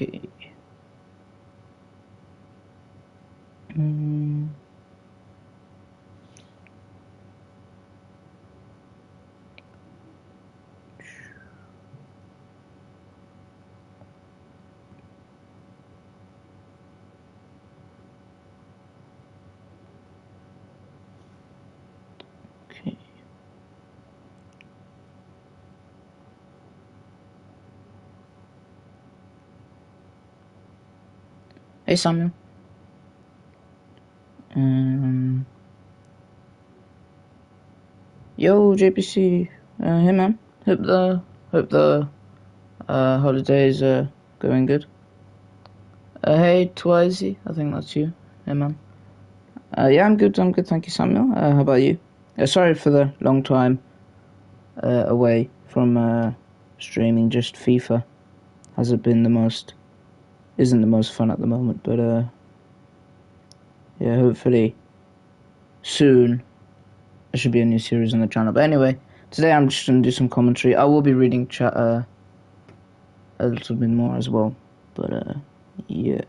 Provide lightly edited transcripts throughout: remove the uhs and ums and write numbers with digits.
Okay. Mm. Okay. Hey Samuel. Yo JPC. Hey man. Hope the holidays are going good. Hey Twizy. I think that's you. Hey man. Yeah, I'm good. Thank you, Samuel. How about you? Sorry for the long time away from streaming. Just FIFA isn't the most fun at the moment, but yeah, hopefully soon there should be a new series on the channel. But anyway, today I'm just gonna do some commentary. I will be reading chat a little bit more as well. But yeah,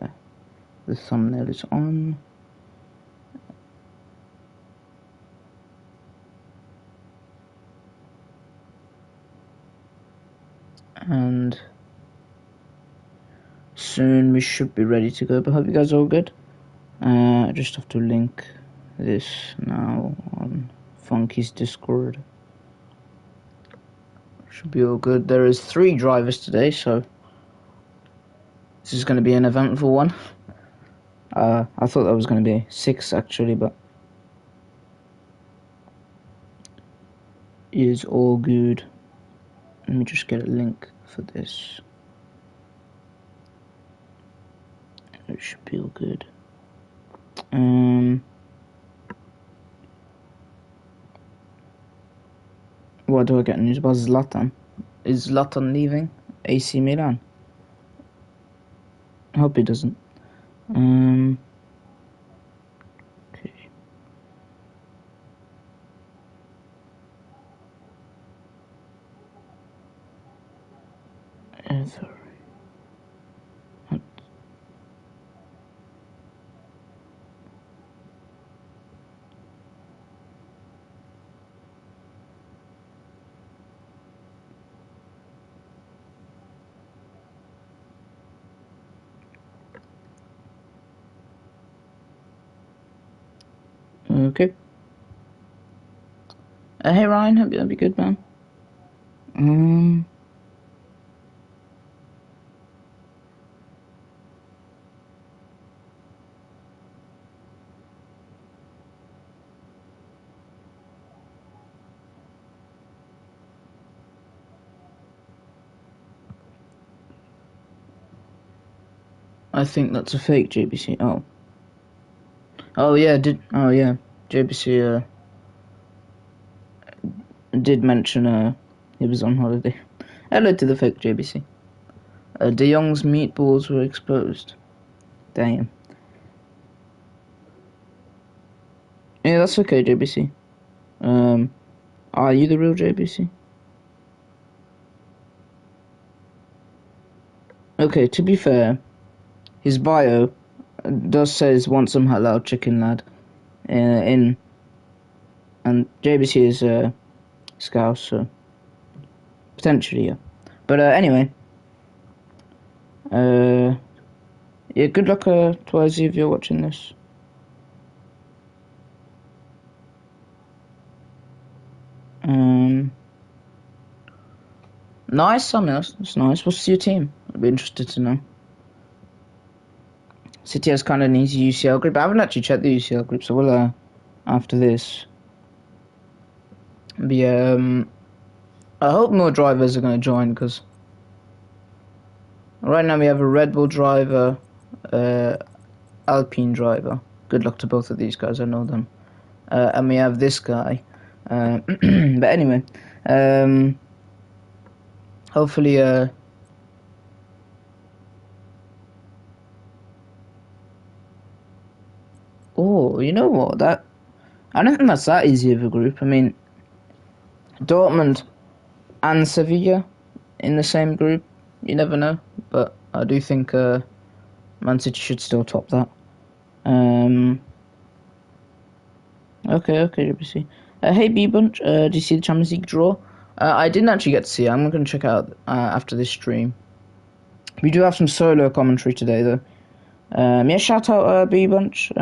the thumbnail is on. And soon we should be ready to go. But hope you guys are all good. I just have to link this now on Funky's Discord. Should be all good. There is 3 drivers today, so this is going to be an eventful one. I thought that was going to be 6 actually, but it is all good. Let me just get a link for this. It should be all good. What do I get news about Zlatan? Is Zlatan leaving AC Milan? I hope he doesn't. Okay. Sorry. Okay. Hey Ryan, hope you'll be good, man. I think that's a fake JBC. Oh yeah, JBC did mention he was on holiday. Hello to the fake JBC. De Jong's meatballs were exposed. Damn. Yeah, that's okay, JBC. Are you the real JBC? Okay, to be fair, his bio does says want some halal chicken, lad. And JBC is Scouse, so potentially, yeah. But anyway, yeah, good luck, Twizy, if you're watching this. Nice, something else. That's nice. What's your team? I'd be interested to know. City has kind of an easy UCL group. I haven't actually checked the UCL group, so we'll after this. But yeah, I hope more drivers are going to join, because right now we have a Red Bull driver, Alpine driver. Good luck to both of these guys, I know them. And we have this guy. But anyway, hopefully, oh, you know what? I don't think that's that easy of a group. I mean, Dortmund and Sevilla in the same group. You never know, but I do think Man City should still top that. Okay, JBC. Hey B Bunch, do you see the Champions League draw? I didn't actually get to see it. I'm going to check it out after this stream. We do have some solo commentary today, though. Yeah, shout out B Bunch.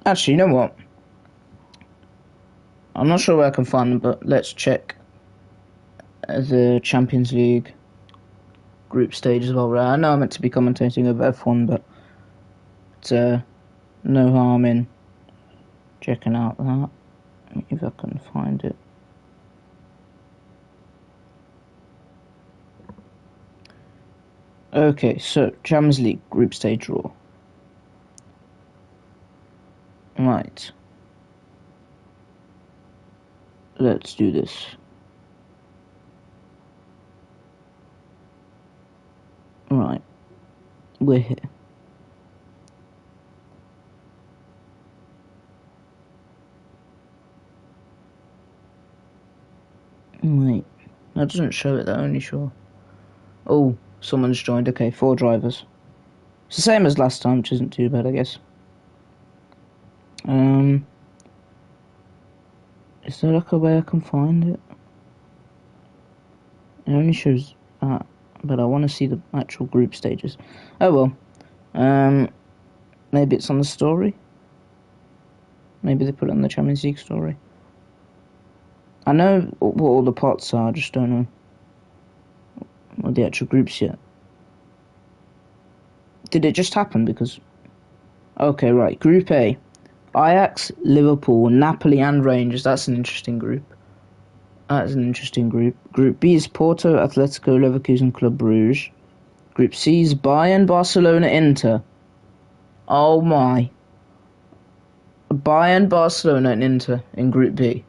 Actually, you know what? I'm not sure where I can find them, but let's check the Champions League group stage as well. Right? I know I'm meant to be commentating over F1, but it's no harm in checking out that. If I can find it. Okay, so Champions League group stage draw. Right. Let's do this. Right. We're here. Wait. That doesn't show it, that only show. Oh, someone's joined. Okay, 4 drivers. It's the same as last time, which isn't too bad, I guess. Is there like a way I can find it? It only shows that, but I want to see the actual group stages. Oh well. Maybe it's on the story. Maybe they put it on the Champions League story. I know what all the pots are, I just don't know what the actual groups yet. Did it just happen? Because... Okay, right. Group A. Ajax, Liverpool, Napoli and Rangers. That's an interesting group. Group B is Porto, Atletico, Leverkusen, Club Brugge. Group C is Bayern, Barcelona, Inter. Oh my. Bayern, Barcelona and Inter in Group B.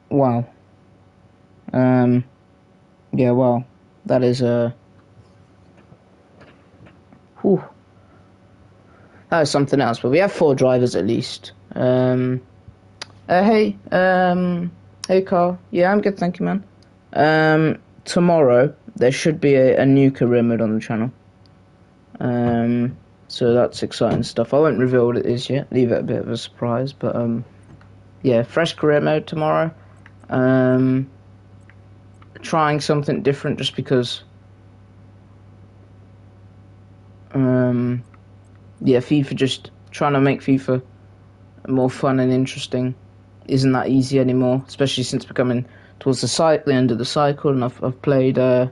Wow. Yeah, well, that is whew. That is something else, but we have 4 drivers at least. Hey Carl. Yeah, I'm good, thank you, man. Tomorrow there should be a new career mode on the channel. So that's exciting stuff. I won't reveal what it is yet. Leave it a bit of a surprise, but yeah, fresh career mode tomorrow. Trying something different just because yeah, FIFA, just trying to make FIFA more fun and interesting isn't that easy anymore, especially since becoming towards the end of the cycle, and I've played the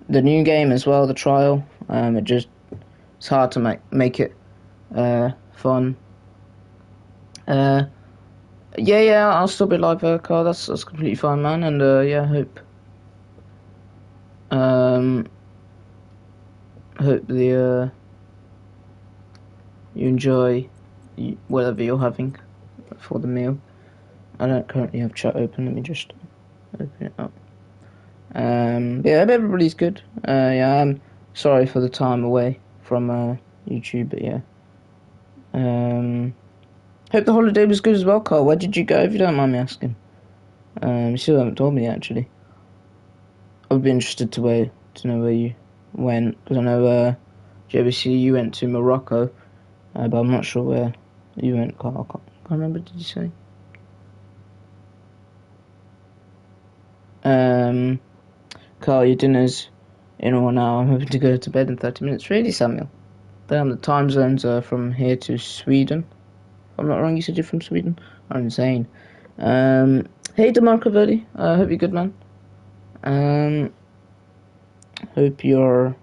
new game as well, the trial. It's hard to make it fun. Yeah, I'll still be live, Carl. That's completely fine, man. And yeah, hope the you enjoy whatever you're having for the meal. I don't currently have chat open. Let me just open it up. Yeah, hope everybody's good. Yeah, I'm sorry for the time away from YouTube, but yeah. Hope the holiday was good as well, Carl. Where did you go, if you don't mind me asking? You still haven't told me, actually. I'd be interested to know where you went, because I know JBC, you went to Morocco, but I'm not sure where you went, Carl. I can't remember, did you say? Carl, your dinner's in or now. I'm hoping to go to bed in 30 minutes. Really, Samuel? Damn, the time zones are from here to Sweden. If I'm not wrong, you said you're from Sweden? I'm insane. Hey, DeMarco Verdi. Hope you're good, man. Hope you're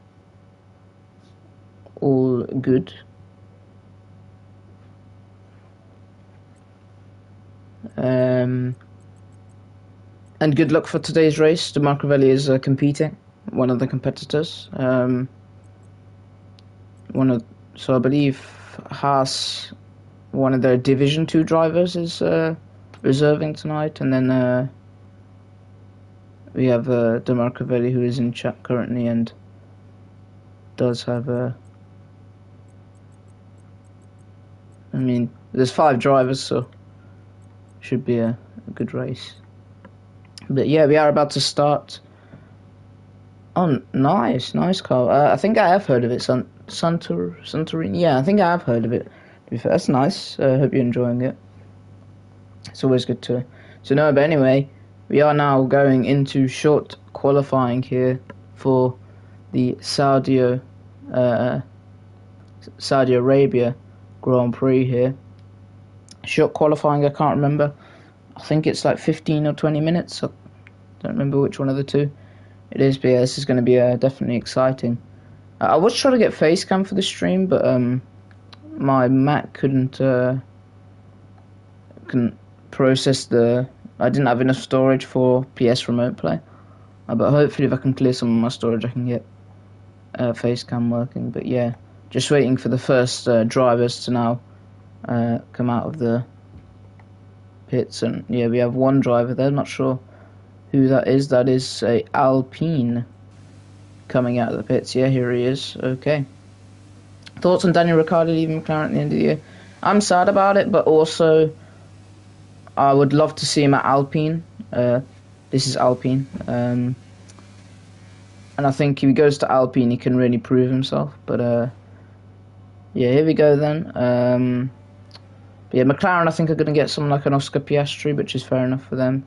all good. And good luck for today's race. DeMarco Verdi is competing, one of the competitors. So I believe Haas, one of their Division 2 drivers, is reserving tonight, and then we have DeMarco Verdi, who is in chat currently and does have I mean, there's 5 drivers, so should be a good race. But yeah, we are about to start. Oh, nice car. I think I have heard of it. Santorini. Yeah, I think I have heard of it. To be fair, that's nice. Hope you're enjoying it. It's always good to know. But anyway, we are now going into short qualifying here for the Saudi Arabia Grand Prix here. Short qualifying, I can't remember. I think it's like 15 or 20 minutes. I don't remember which one of the two it is, but yeah, this is going to be definitely exciting. I was trying to get face cam for the stream, but my Mac couldn't process I didn't have enough storage for PS Remote Play. But hopefully if I can clear some of my storage, I can get face cam working. But yeah, just waiting for the first drivers to now come out of the pits. And yeah, we have one driver there, not sure who that is. That is a Alpine coming out of the pits. Yeah, here he is. Okay. Thoughts on Daniel Ricciardo leaving McLaren at the end of the year? I'm sad about it, but also I would love to see him at Alpine. This is Alpine. And I think if he goes to Alpine, he can really prove himself. But yeah, here we go then. But yeah, McLaren, I think, are going to get something like an Oscar Piastri, which is fair enough for them.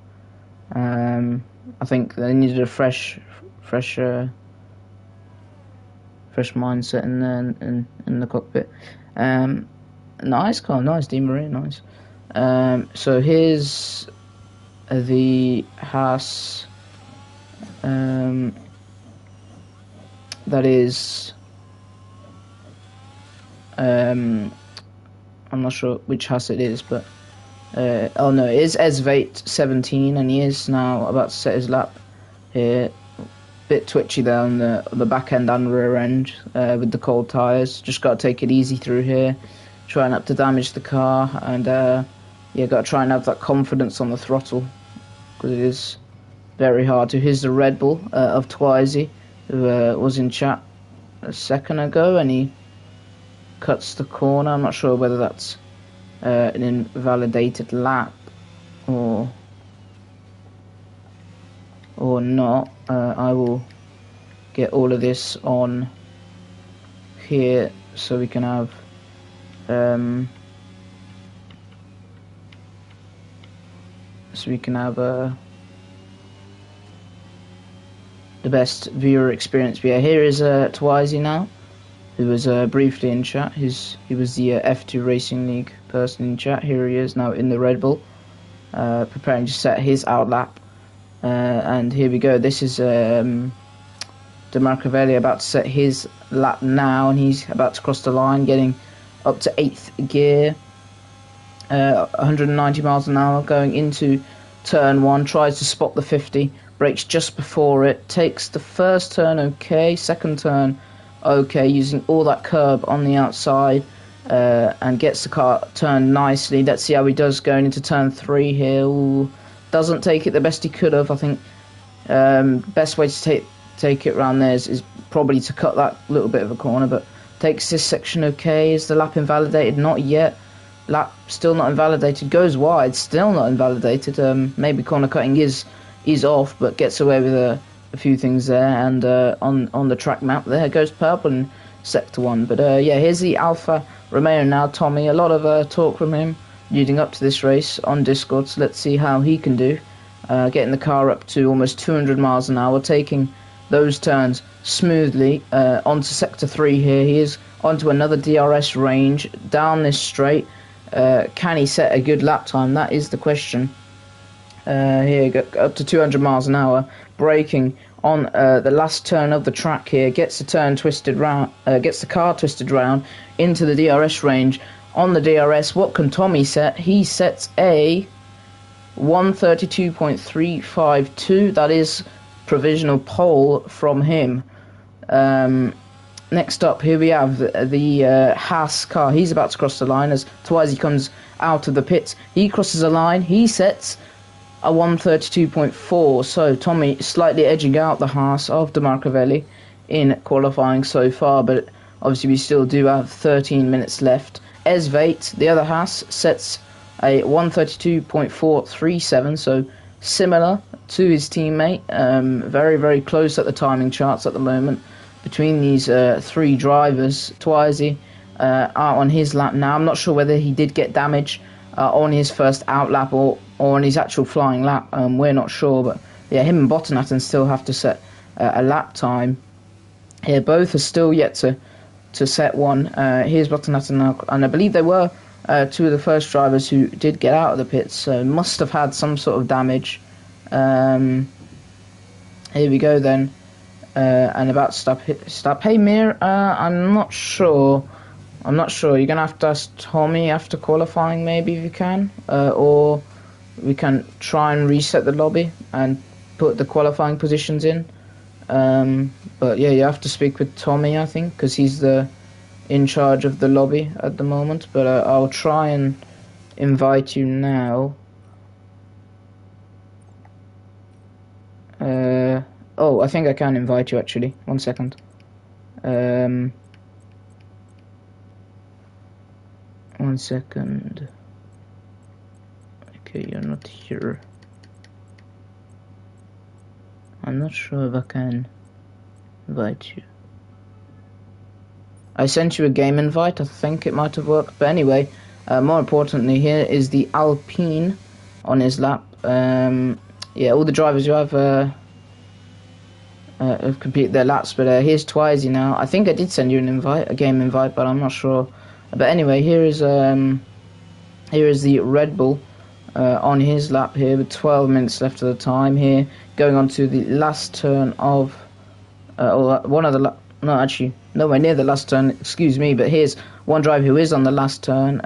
I think they needed a fresh mindset in the cockpit. Nice car, nice Di Maria, nice. So here's the Haas. That is. I'm not sure which Haas it is, but. Oh no, it is Esvate 17, and he is now about to set his lap here. Bit twitchy there on the back end and rear end with the cold tyres. Just got to take it easy through here, try not to damage the car, and yeah, got to try and have that confidence on the throttle, because it is very hard to. Here's the Red Bull of Twizy, who was in chat a second ago, and he cuts the corner. I'm not sure whether that's an invalidated lap or not. I will get all of this on here so we can have the best viewer experience. But yeah, here is Twizy now, who was briefly in chat. He was the F2 Racing League person in chat. Here he is now in the Red Bull, preparing to set his outlap. And here we go. This is De Marcavelli about to set his lap now, and he's about to cross the line, getting up to 8th gear. 190 miles an hour going into turn 1, tries to spot the 50, brakes just before it, takes the first turn okay, second turn okay, using all that curb on the outside, and gets the car turned nicely. Let's see how he does going into turn 3 here. Ooh, doesn't take it the best he could have. I think best way to take it around there is probably to cut that little bit of a corner, but takes this section okay. Is the lap invalidated? Not yet. Lap still not invalidated. Goes wide, still not invalidated. Maybe corner cutting is off, but gets away with a few things there. And on the track map there goes purple in sector 1. But yeah, here's the Alfa Romeo now. Tommy, a lot of talk from him leading up to this race on Discord, so let's see how he can do. Getting the car up to almost 200 miles an hour, taking those turns smoothly onto sector 3 here. He is onto another DRS range down this straight. Can he set a good lap time? That is the question. Here, up to 200 miles an hour, braking on the last turn of the track here, gets the turn twisted round, gets the car twisted round into the DRS range. On the DRS, what can Tommy set? He sets a 132.352. That is provisional pole from him. Next up, here we have the Haas car. He's about to cross the line as Twizy comes out of the pits. He crosses the line. He sets a 132.4. So Tommy slightly edging out the Haas of De Marcavelli in qualifying so far, but obviously we still do have 13 minutes left. Esvate, the other Haas, sets a 132.437, so similar to his teammate. Very, very close at the timing charts at the moment between these three drivers. Twizy out on his lap now. I'm not sure whether he did get damage on his first out lap or on his actual flying lap. We're not sure, but yeah, him and Botanatten still have to set a lap time. Here, both are still yet to set one. Here's Botanatten now, and I believe they were two of the first drivers who did get out of the pits, so must have had some sort of damage. Here we go then, and about to stop. Hey Mir, I'm not sure. You're gonna have to ask Tommy after qualifying, maybe, if you can, or we can try and reset the lobby and put the qualifying positions in. But yeah, you have to speak with Tommy, I think, because he's in charge of the lobby at the moment. But I'll try and invite you now. Oh, I think I can invite you, actually. 1 second. 1 second. Okay, you're not here. I'm not sure if I can invite you. I sent you a game invite. I think it might have worked. But anyway, more importantly, here is the Alpine on his lap. Yeah, all the drivers who have completed their laps. But here's Twizy now. I think I did send you a game invite, but I'm not sure. But anyway, here is the Red Bull on his lap here with 12 minutes left of the time here, going on to the last turn of nowhere near the last turn, excuse me, but here's one driver who is on the last turn.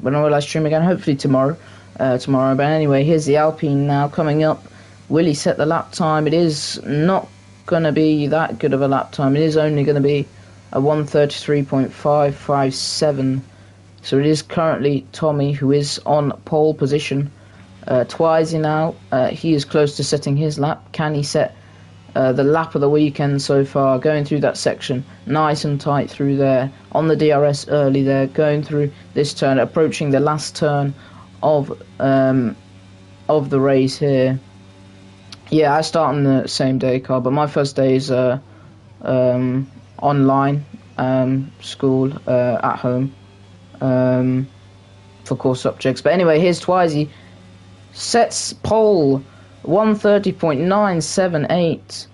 When I will live stream again, hopefully tomorrow, but anyway, here's the Alpine now coming up. Will he set the lap time? It is not going to be that good of a lap time. It is only going to be a 133.557. So it is currently Tommy who is on pole position. Twizy now, he is close to setting his lap. Can he set the lap of the weekend so far? Going through that section, nice and tight through there, on the DRS early there, going through this turn, approaching the last turn of the race here. Yeah, I start on the same day, Carl, but my first day is online school at home for course subjects. But anyway, here's Twizy, sets pole 130.978.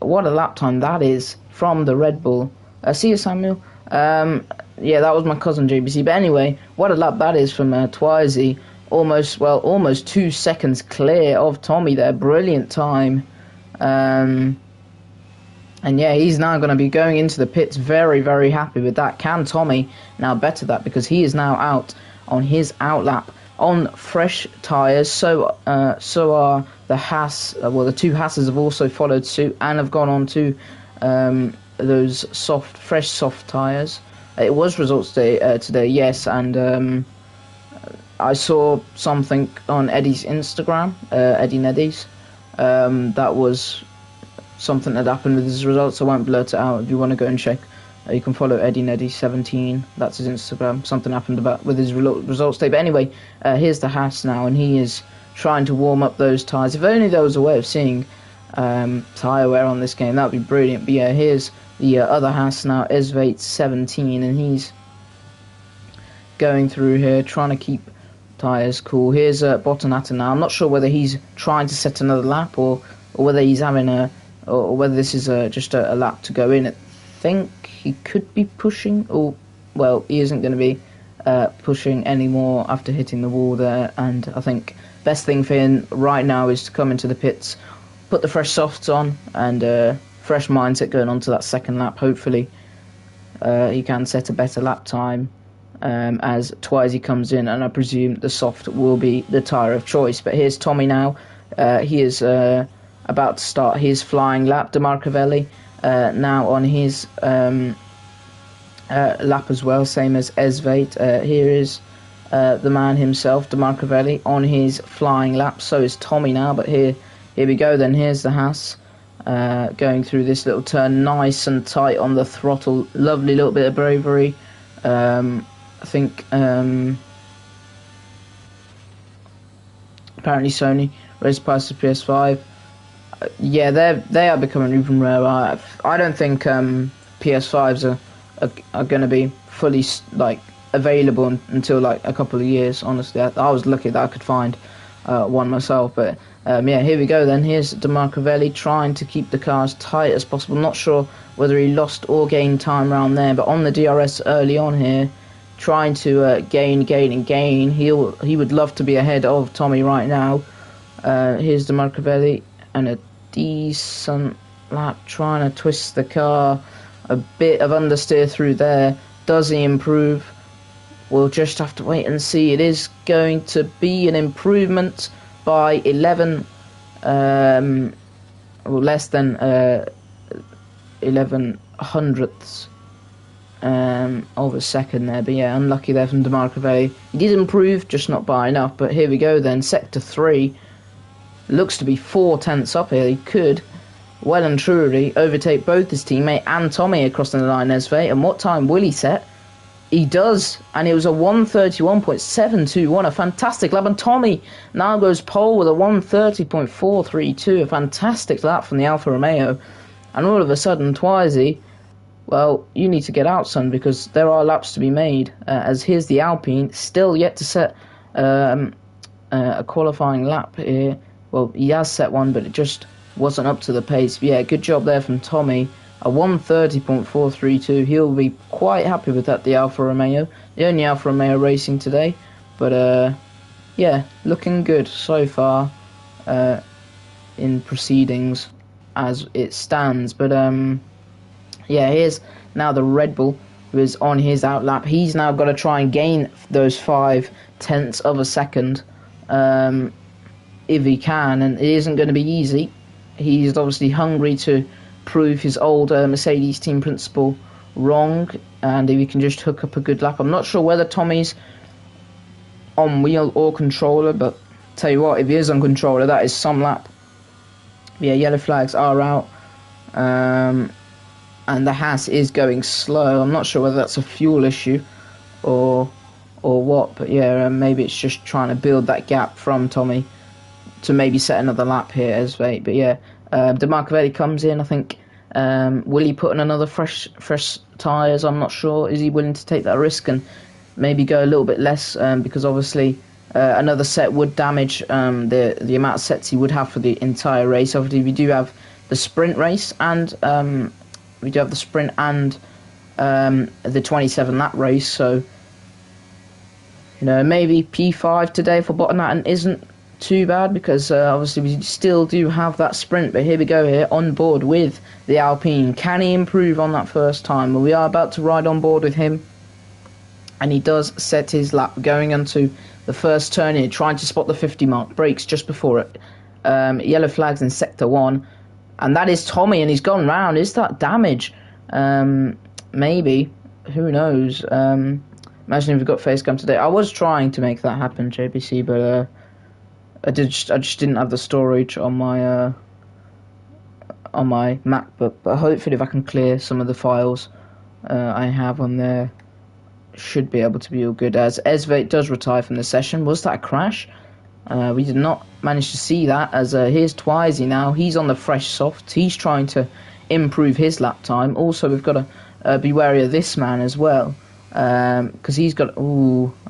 What a lap time that is from the Red Bull. See you, Samuel. Yeah, that was my cousin JBC. But anyway, what a lap that is from Twizy. Almost 2 seconds clear of Tommy there. Brilliant time. And yeah, he's now going to be going into the pits very, very happy with that. Can Tommy now better that? Because he is now out on his out lap on fresh tyres. So are the Haas. Well, the two Haas's have also followed suit and have gone on to those fresh soft tyres. It was results day today, yes, and I saw something on Eddie's Instagram, Eddie Neddy's. That was something that happened with his results. I won't blurt it out. If you want to go and check, you can follow Eddie Neddy17. That's his Instagram. Something happened with his results day. But anyway, here's the Haas now, and he is trying to warm up those tyres. If only there was a way of seeing tyre wear on this game, that would be brilliant. But yeah, here's the other Haas now, Esvate17, and he's going through here, trying to keep tyres cool. Here's Botanatten now. I'm not sure whether he's trying to set another lap or whether he's having or whether this is just a lap to go in. I think he could be pushing, or well, he isn't going to be pushing anymore after hitting the wall there. And I think best thing for him right now is to come into the pits, put the fresh softs on, and fresh mindset going on to that second lap. Hopefully he can set a better lap time as Twizy comes in, and I presume the soft will be the tyre of choice. But here's Tommy now. He is about to start his flying lap. DeMarcavelli now on his lap as well, same as Esvate. Here is the man himself, DeMarcavelli, on his flying lap. So is Tommy now, but here we go then. Here's the Haas going through this little turn, nice and tight on the throttle. Lovely little bit of bravery. I think Apparently Sony raised the price of PS5. Yeah, they are becoming even rarer. I don't think PS5s are going to be fully like available until like a couple of years. Honestly, I was lucky that I could find one myself. But yeah, here we go then. Here's DeMarcovelli trying to keep the car as tight as possible. Not sure whether he lost or gained time around there, but on the DRS early on here, trying to gain. He would love to be ahead of Tommy right now. Here's DeMarcovelli and a decent lap, trying to twist the car. A bit of understeer through there. Does he improve? We'll just have to wait and see. It is going to be an improvement by 11, well, less than 11 hundredths of a second there. But yeah, unlucky there from DeMarcovelli. He did improve, just not by enough. But here we go then. Sector 3 looks to be 4 tenths up here. He could well and truly overtake both his teammate and Tommy across the line, Esve. And what time will he set? He does, and it was a 1:31.721, a fantastic lap. And Tommy now goes pole with a 1:30.432, a fantastic lap from the Alfa Romeo. And all of a sudden, Twizy, well, you need to get out, son, because there are laps to be made. As here's the Alpine, still yet to set a qualifying lap here. Well, he has set one, but it just wasn't up to the pace. But yeah, good job there from Tommy. A 1:30.432. He'll be quite happy with that, the Alfa Romeo. The only Alfa Romeo racing today. But, yeah, looking good so far in proceedings as it stands. But, yeah, here's now the Red Bull, who is on his outlap. He's now got to try and gain those 5 tenths of a second if he can. And it isn't going to be easy. He's obviously hungry to prove his old Mercedes team principal wrong, and if he can just hook up a good lap. I'm not sure whether Tommy's on wheel or controller, but tell you what, if he is on controller, that is some lap. Yeah, yellow flags are out, and the Haas is going slow. I'm not sure whether that's a fuel issue or what, but yeah, maybe it's just trying to build that gap from Tommy to maybe set another lap here as well. But yeah, DeMarcovelli comes in. I think will he put in another fresh tyres? I'm not sure. Is he willing to take that risk and maybe go a little bit less? Because obviously another set would damage the amount of sets he would have for the entire race. Obviously, we do have the sprint race and the 27 lap race. So you know, maybe P5 today for Bottom isn't too bad, because obviously we still do have that sprint. But here we go here on board with the Alpine. Can he improve on that first time? Well, we are about to ride on board with him, and he does set his lap going onto the first turn here, trying to spot the 50 mark. Brakes just before it. Yellow flags in sector 1, and that is Tommy, and he's gone round. Is that damage? Maybe, who knows. Imagine if we got face cam today. I was trying to make that happen, JPC, but I just didn't have the storage on my Mac, but hopefully if I can clear some of the files I have on there, should be able to be all good. As Esve does retire from the session. Was that a crash? We did not manage to see that, as here's Twizy now. He's on the fresh soft. He's trying to improve his lap time. Also, we've got to be wary of this man as well, because he's got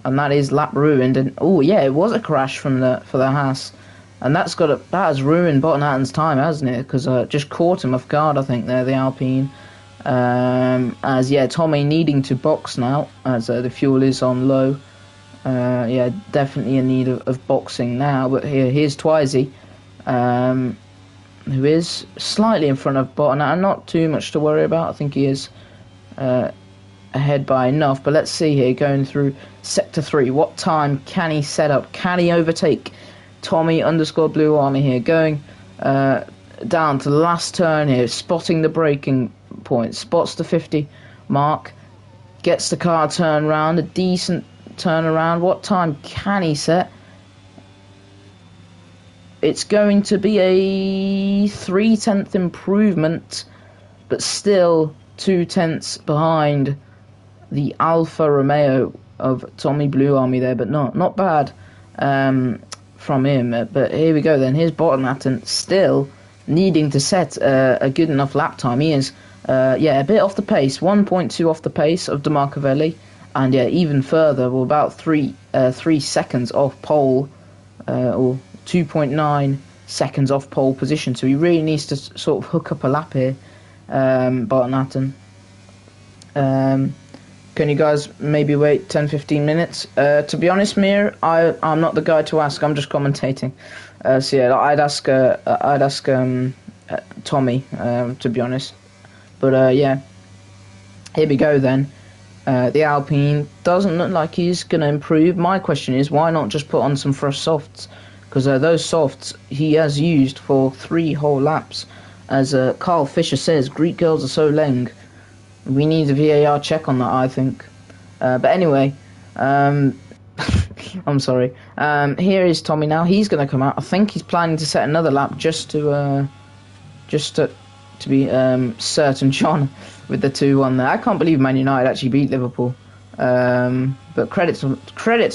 and that is lap ruined. And yeah, it was a crash for the Haas, and that has ruined Bottenhattan's time, hasn't it? Because just caught him off guard, I think, there, the Alpine. As yeah, Tommy needing to box now, as the fuel is on low. Yeah, definitely in need of boxing now. But here's Twizy, who is slightly in front of Bottenhattan. Not too much to worry about. I think he is ahead by enough. But let's see here, going through sector 3, what time can he set up? Can he overtake Tommy _ Blue Army here, going down to the last turn here, spotting the braking point, spots the 50 mark, gets the car turned round, a decent turnaround. What time can he set? It's going to be a 3/10 improvement, but still 2 tenths behind the Alfa Romeo of Tommy Blue Army there, but not bad from him. But here we go then. Here's Bottom still needing to set a good enough lap time. He is, a bit off the pace, 1.2 off the pace of DeMarcovelli, and yeah, even further, well, about 3 seconds off pole, or 2.9 seconds off pole position. So he really needs to sort of hook up a lap here, Bottom. Can you guys maybe wait 10-15 minutes? To be honest, Mir, I'm not the guy to ask. I'm just commentating. So yeah, I'd ask Tommy, to be honest. But yeah, here we go then. The Alpine doesn't look like he's going to improve. My question is, why not just put on some fresh softs? Because those softs he has used for 3 whole laps. As Carl Fisher says, Greek girls are so leng. We need a VAR check on that, I think. But anyway, I'm sorry. Here is Tommy now. He's going to come out. I think he's planning to set another lap just to be certain John with the 2-1 there. I can't believe Man United actually beat Liverpool. But credit to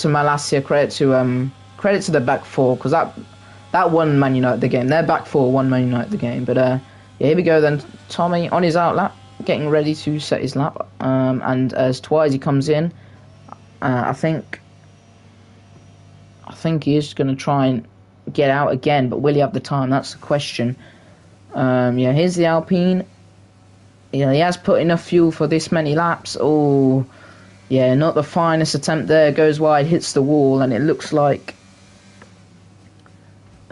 Malacia, credit to the back four, because that won Man United the game. Their back four won Man United the game. But yeah, here we go then. Tommy on his out lap, getting ready to set his lap, and as Twizy comes in, I think he is going to try and get out again, but will he have the time? That's the question. Yeah, here's the Alpine. Yeah, he has put enough fuel for this many laps. Oh, yeah, not the finest attempt there. Goes wide, hits the wall, and it looks like...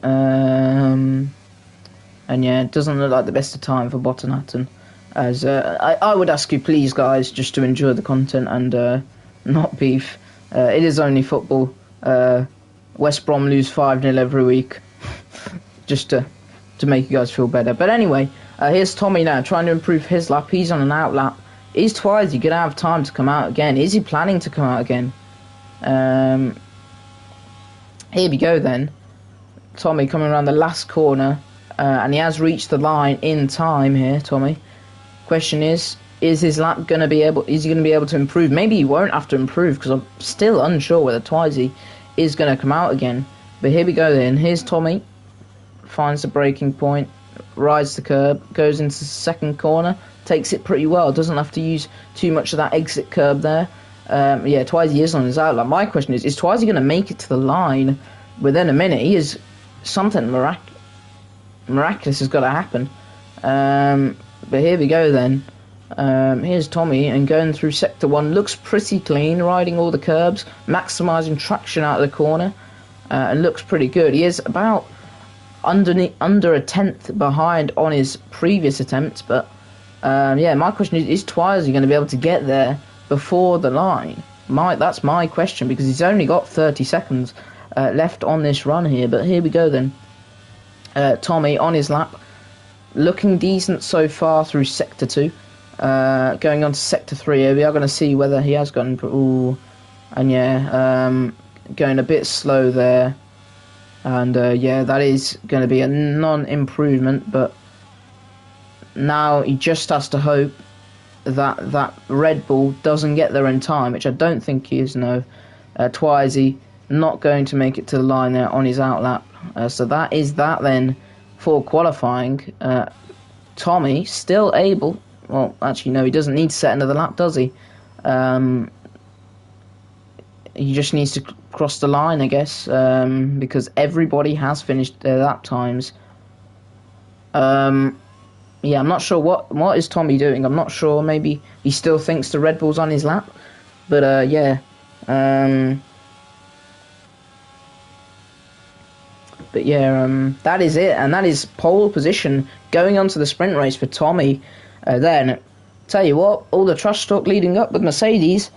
and yeah, it doesn't look like the best of time for Bottom. As I would ask you, please, guys, just to enjoy the content and not beef. It is only football. West Brom lose 5-0 every week, just to make you guys feel better. But anyway, here's Tommy now trying to improve his lap. He's on an out lap. Is Twizy gonna have time to come out again? Is he planning to come out again? Here we go then. Tommy coming around the last corner, and he has reached the line in time here. Tommy. Question is his lap gonna be able? Is he gonna be able to improve? Maybe he won't have to improve, because I'm still unsure whether Twizy is gonna come out again. But here we go then. Here's Tommy. Finds the braking point, rides the curb, goes into the second corner, takes it pretty well. Doesn't have to use too much of that exit curb there. Yeah, Twizy is on his out lap. My question is Twizy gonna make it to the line within a minute? He is something miraculous has got to happen. But here we go then. Here's Tommy, and going through sector 1, looks pretty clean, riding all the curbs, maximising traction out of the corner, and looks pretty good. He is about under a tenth behind on his previous attempts, but yeah, my question is Twizy going to be able to get there before the line? That's my question, because he's only got 30 seconds left on this run here. But here we go then. Tommy on his lap, looking decent so far through sector 2. Going on to sector 3 here, we are going to see whether he has gotten... Ooh, and yeah, going a bit slow there. And yeah, that is going to be a non-improvement, but now he just has to hope that Red Bull doesn't get there in time, which I don't think he is, no. Twizy not going to make it to the line there on his out lap. So that is that then for qualifying. Tommy still able... Well, actually, no, he doesn't need to set another lap, does he? He just needs to cross the line, I guess, because everybody has finished their lap times. Yeah, I'm not sure what is Tommy doing. I'm not sure. Maybe he still thinks the Red Bull's on his lap. But yeah. But yeah, that is it, and that is pole position going on to the sprint race for Tommy. Then, tell you what, all the trash talk leading up with Mercedes,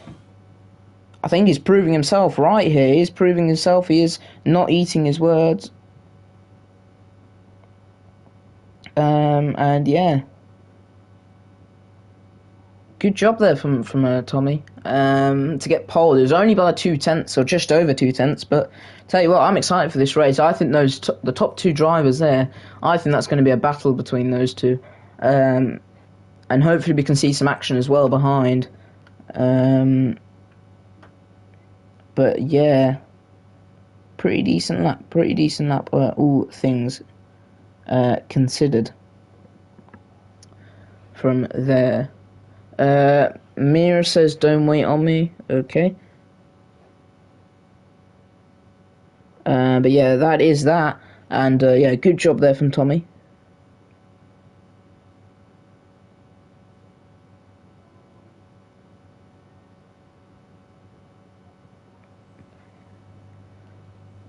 I think he's proving himself right here. He's proving himself. He is not eating his words. And yeah, good job there from Tommy. To get pole, it was only by 2 tenths or just over 2 tenths. But tell you what, I'm excited for this race. I think the top 2 drivers there, I think that's going to be a battle between those two. And hopefully we can see some action as well behind. But yeah, Pretty decent lap. Pretty decent lap. All things considered. From there. Mira says, "Don't wait on me." Okay. But yeah, that is that. And yeah, good job there from Tommy.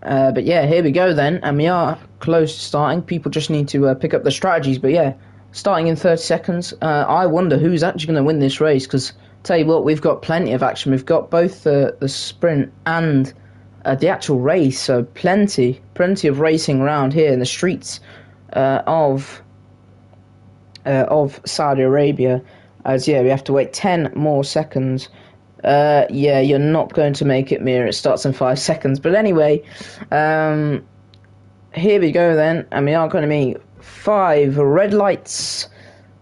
But yeah, here we go then, and we are close to starting. People just need to pick up the strategies, but yeah, starting in 30 seconds. I wonder who's actually going to win this race, because tell you what, we've got plenty of action. We've got both the sprint and the actual race, so plenty of racing around here in the streets of Saudi Arabia. As yeah, we have to wait 10 more seconds. Yeah, you're not going to make it, Mira. It starts in 5 seconds. But anyway, here we go then, and we are going to meet 5 red lights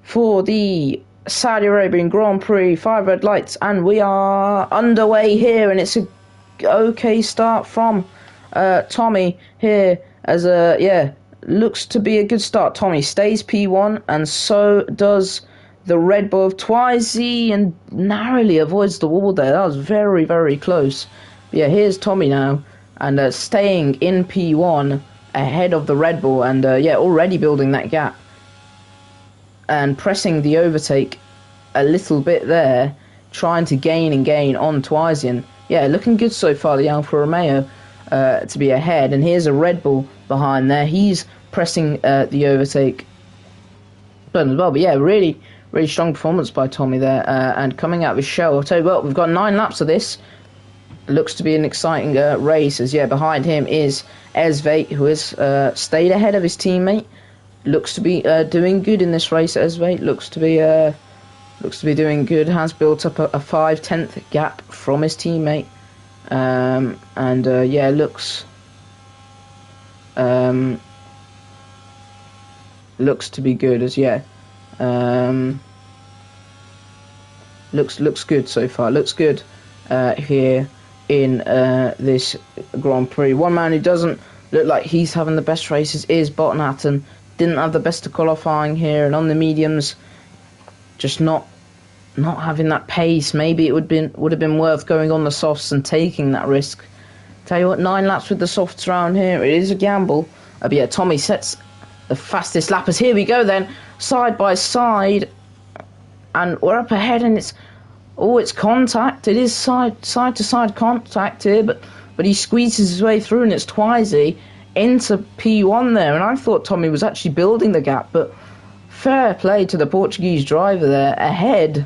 for the Saudi Arabian Grand Prix. 5 red lights, and we are underway here, and it's a okay start from Tommy here, as yeah, looks to be a good start. Tommy stays P1, and so does the Red Bull of Twizy, and narrowly avoids the wall there. That was very, very close. But yeah, here's Tommy now, and staying in P1 ahead of the Red Bull, and yeah, already building that gap and pressing the overtake a little bit there, trying to gain on Twizy. And yeah, looking good so far, the Alfa Romeo to be ahead. And here's a Red Bull behind there. He's pressing the overtake button as well. But yeah, really strong performance by Tommy there, and coming out of his shell. I'll tell you what, we've got 9 laps of this. Looks to be an exciting race, as yeah, behind him is Esvate, who has stayed ahead of his teammate. Looks to be doing good in this race. Esvate looks to be doing good. Has built up a 5/10 gap from his teammate, and yeah, looks to be good, as yeah. Looks good so far. Looks good here in this Grand Prix. One man who doesn't look like he's having the best races is Botnatten. Didn't have the best of qualifying here, and on the mediums, just not having that pace. Maybe it would have been worth going on the softs and taking that risk. Tell you what, 9 laps with the softs around here. It is a gamble. But yeah, Tommy sets the fastest lappers. Here we go then, side by side, and we're up ahead, and it's contact. It is side to side contact here, but he squeezes his way through, and it's Twizy into P1 there. And I thought Tommy was actually building the gap, but fair play to the Portuguese driver there ahead.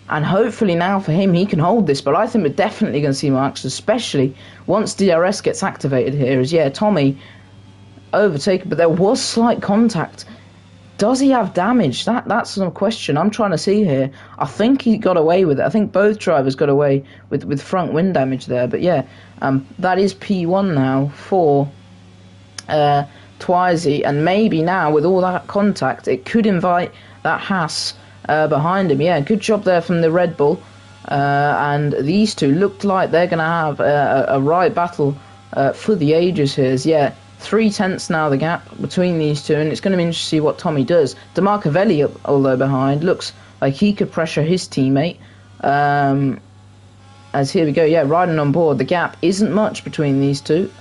And hopefully now for him, he can hold this. But I think we're definitely going to see marks, especially once DRS gets activated here. As yeah, Tommy overtaken, but there was slight contact. Does he have damage? That's a question I'm trying to see here. I think he got away with it. I think both drivers got away with front wing damage there. But yeah, that is P1 now for Twizy, and maybe now with all that contact, it could invite that Haas behind him. Yeah, good job there from the Red Bull, and these two looked like they're going to have a right battle for the ages here. Yeah, 3/10 now the gap between these two, and it's going to be interesting to see what Tommy does. DeMarcavelli, although behind, looks like he could pressure his teammate. As here we go, yeah, riding on board. The gap isn't much between these two.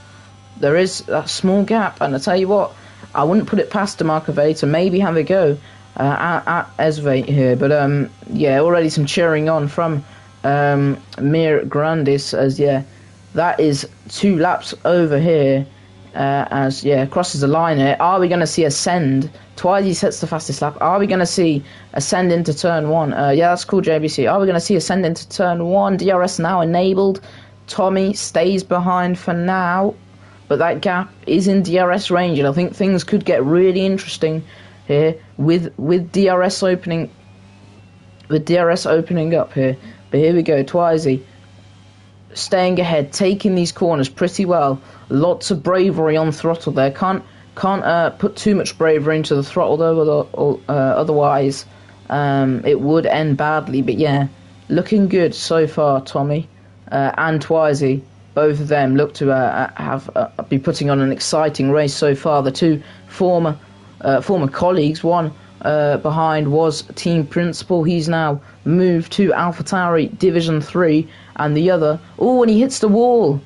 There is that small gap, and I tell you what, I wouldn't put it past DeMarcavelli to maybe have a go at Esvate here. But yeah, already some cheering on from Mir Grandis, as yeah, that is 2 laps over here. As yeah, crosses the line here. Are we going to see Ascend? Twizy sets the fastest lap. Are we going to see Ascend into turn 1? Yeah, that's cool, JBC. Are we going to see Ascend into turn 1? DRS now enabled. Tommy stays behind for now, but that gap is in DRS range, and I think things could get really interesting here with DRS opening. With DRS opening up here. But here we go, Twizy staying ahead, taking these corners pretty well. Lots of bravery on throttle there. Can't put too much bravery into the throttle though, otherwise it would end badly. But yeah, looking good so far, Tommy and Twizy. both of them look to be putting on an exciting race so far. The two former colleagues, one behind was team principal. He's now moved to AlphaTauri Division 3, and the other, and he hits the wall.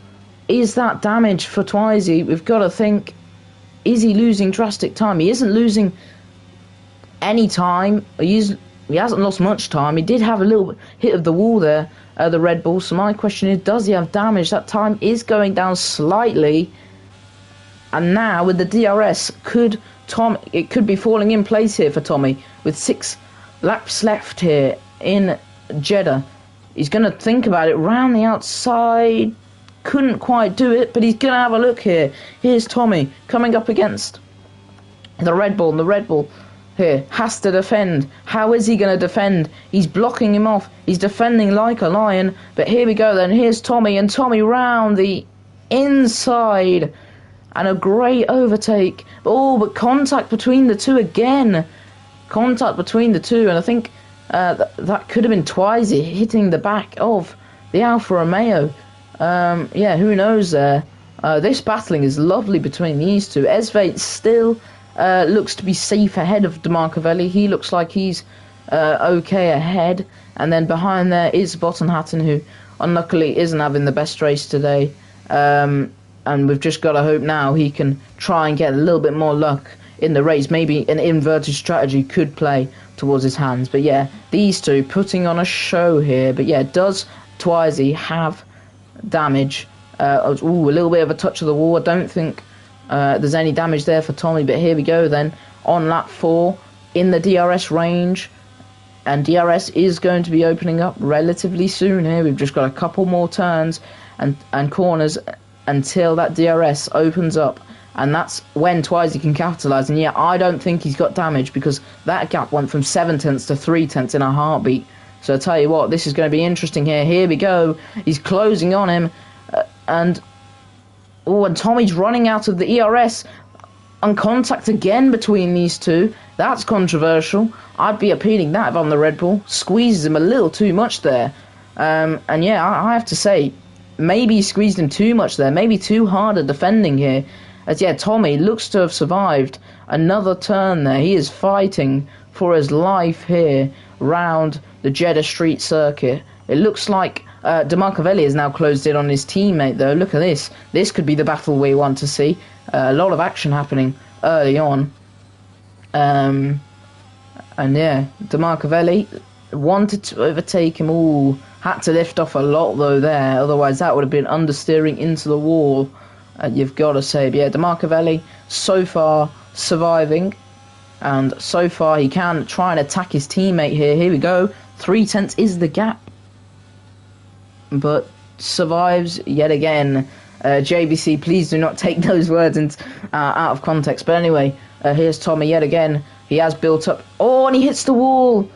Is that damage for Twizy? We've got to think, is he losing drastic time? He isn't losing any time. He hasn't lost much time. He did have a little hit of the wall there, the Red Bull. So my question is, does he have damage? That time is going down slightly. And now with the DRS, it could be falling in place here for Tommy. With 6 laps left here in Jeddah. He's going to think about it round the outside. Couldn't quite do it, but he's going to have a look here. Here's Tommy coming up against the Red Bull. And the Red Bull here has to defend. How is he going to defend? He's blocking him off. He's defending like a lion. But here we go then. Here's Tommy, and Tommy round the inside. And a great overtake. But contact between the two again. Contact between the two. And I think that could have been Twizy hitting the back of the Alfa Romeo. Yeah, who knows there. This battling is lovely between these two. Esvate still looks to be safe ahead of DeMarcovelli. He looks like he's okay ahead. And then behind there is Bottenhattan, who unluckily isn't having the best race today. And we've just got to hope now he can try and get a little bit more luck in the race. Maybe an inverted strategy could play towards his hands. But yeah, these two putting on a show here. But yeah, does Twizy have damage? A little bit of a touch of the wall. I don't think there's any damage there for Tommy. But here we go then, on lap 4 in the DRS range. And DRS is going to be opening up relatively soon here. We've just got a couple more turns and corners until that DRS opens up, and that's when Twizy can capitalise. And yeah, I don't think he's got damage, because that gap went from 7 tenths to 3 tenths in a heartbeat. So I tell you what, this is going to be interesting here. Here we go. He's closing on him, and Tommy's running out of the ERS, and contact again between these two. That's controversial. I'd be appealing that if I'm the Red Bull. Squeezes him a little too much there, and yeah, I have to say, maybe he squeezed him too much there. Maybe too hard at defending here. As yeah, Tommy looks to have survived another turn there. He is fighting for his life here round the Jeddah Street Circuit. It looks like DeMarcovelli has now closed in on his teammate, though. Look at this. This could be the battle we want to see. A lot of action happening early on. And yeah, DeMarcovelli wanted to overtake him. Had to lift off a lot, though, there. Otherwise, that would have been understeering into the wall, you've got to say. But yeah, DeMarcovelli so far surviving. And so far, he can try and attack his teammate here. Here we go. 3 tenths is the gap. But survives yet again. JBC, please do not take those words out of context. But anyway, here's Tommy yet again. He has built up. And he hits the wall.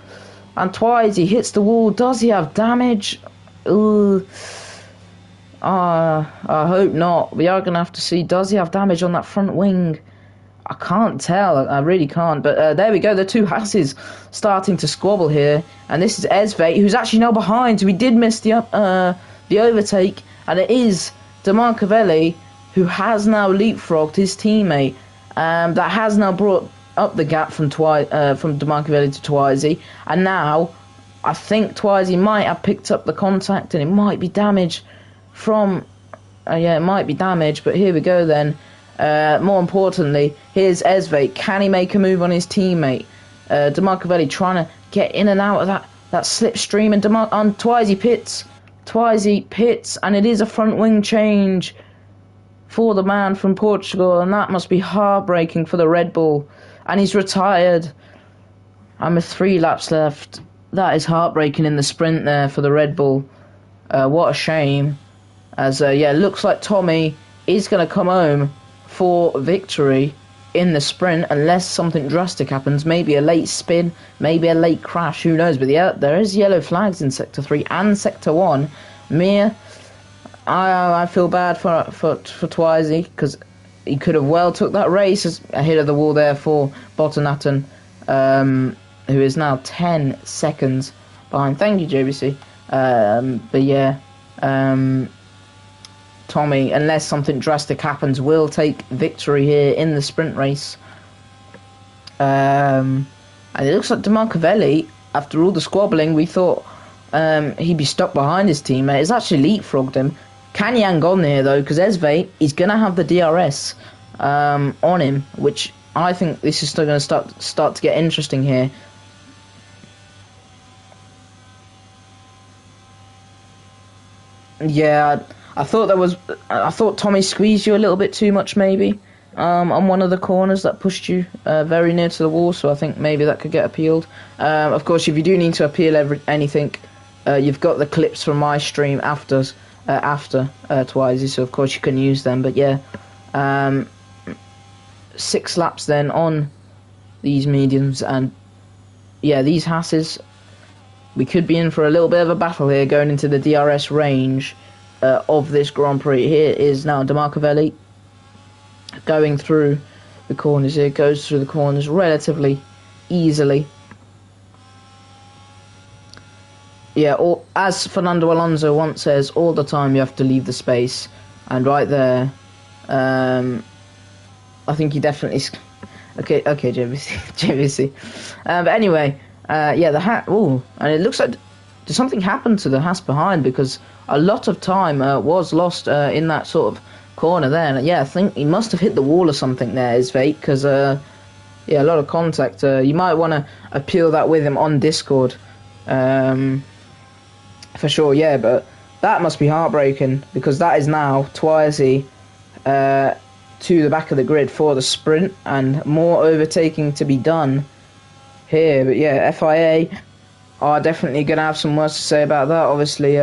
And Twizy hits the wall. Does he have damage? I hope not. We are going to have to see. Does he have damage on that front wing? I can't tell. I really can't. But there we go. The two Hasses starting to squabble here. And this is Esvate, who's actually now behind. So we did miss the overtake. And it is DeMarcovelli, who has now leapfrogged his teammate. That has now brought up the gap from DeMarcovelli to Twizy, and now I think Twizy might have picked up the contact, and it might be damage from it might be damage. But here we go then. More importantly, here's Esvate. Can he make a move on his teammate? DeMarcovelli trying to get in and out of that slipstream, and Twizy pits, and it is a front wing change for the man from Portugal, and that must be heartbreaking for the Red Bull. And he's retired. And with 3 laps left, that is heartbreaking in the sprint there for the Red Bull. What a shame. As looks like Tommy is going to come home for victory in the sprint, unless something drastic happens. Maybe a late spin, maybe a late crash, who knows. But there is yellow flags in Sector 3 and Sector 1. I feel bad for Twizy, because he could have well took that race as a hit of the wall there for Bottenhattan, who is now 10 seconds behind. Thank you, JBC. But yeah, Tommy, unless something drastic happens, will take victory here in the sprint race. And it looks like Demarcavelli, after all the squabbling, we thought he'd be stuck behind his teammate. It's actually leapfrogged him. Can he hang on here, though? Because Esvate is going to have the DRS on him, which I think this is still going to start to get interesting here. Yeah, I thought Tommy squeezed you a little bit too much, maybe, on one of the corners that pushed you very near to the wall. So I think maybe that could get appealed. Of course, if you do need to appeal anything, you've got the clips from my stream after Twizy, so of course you can use them. But yeah, 6 laps then on these mediums, and yeah, these Hasses. We could be in for a little bit of a battle here going into the DRS range of this Grand Prix. Here is now Demarcavelli going through the corners here. Goes through the corners relatively easily. Yeah, as Fernando Alonso once says, all the time you have to leave the space. And right there, I think he definitely... Okay, JVC. But anyway... yeah, the ooh, and it looks like did something happen to the Haas behind, because a lot of time was lost in that sort of corner there. And yeah, I think he must have hit the wall or something there, Esvate, because yeah, a lot of contact. You might want to appeal that with him on Discord, for sure. Yeah, but that must be heartbreaking, because that is now Twizy to the back of the grid for the sprint, and more overtaking to be done here. But yeah, FIA are definitely going to have some words to say about that. Obviously,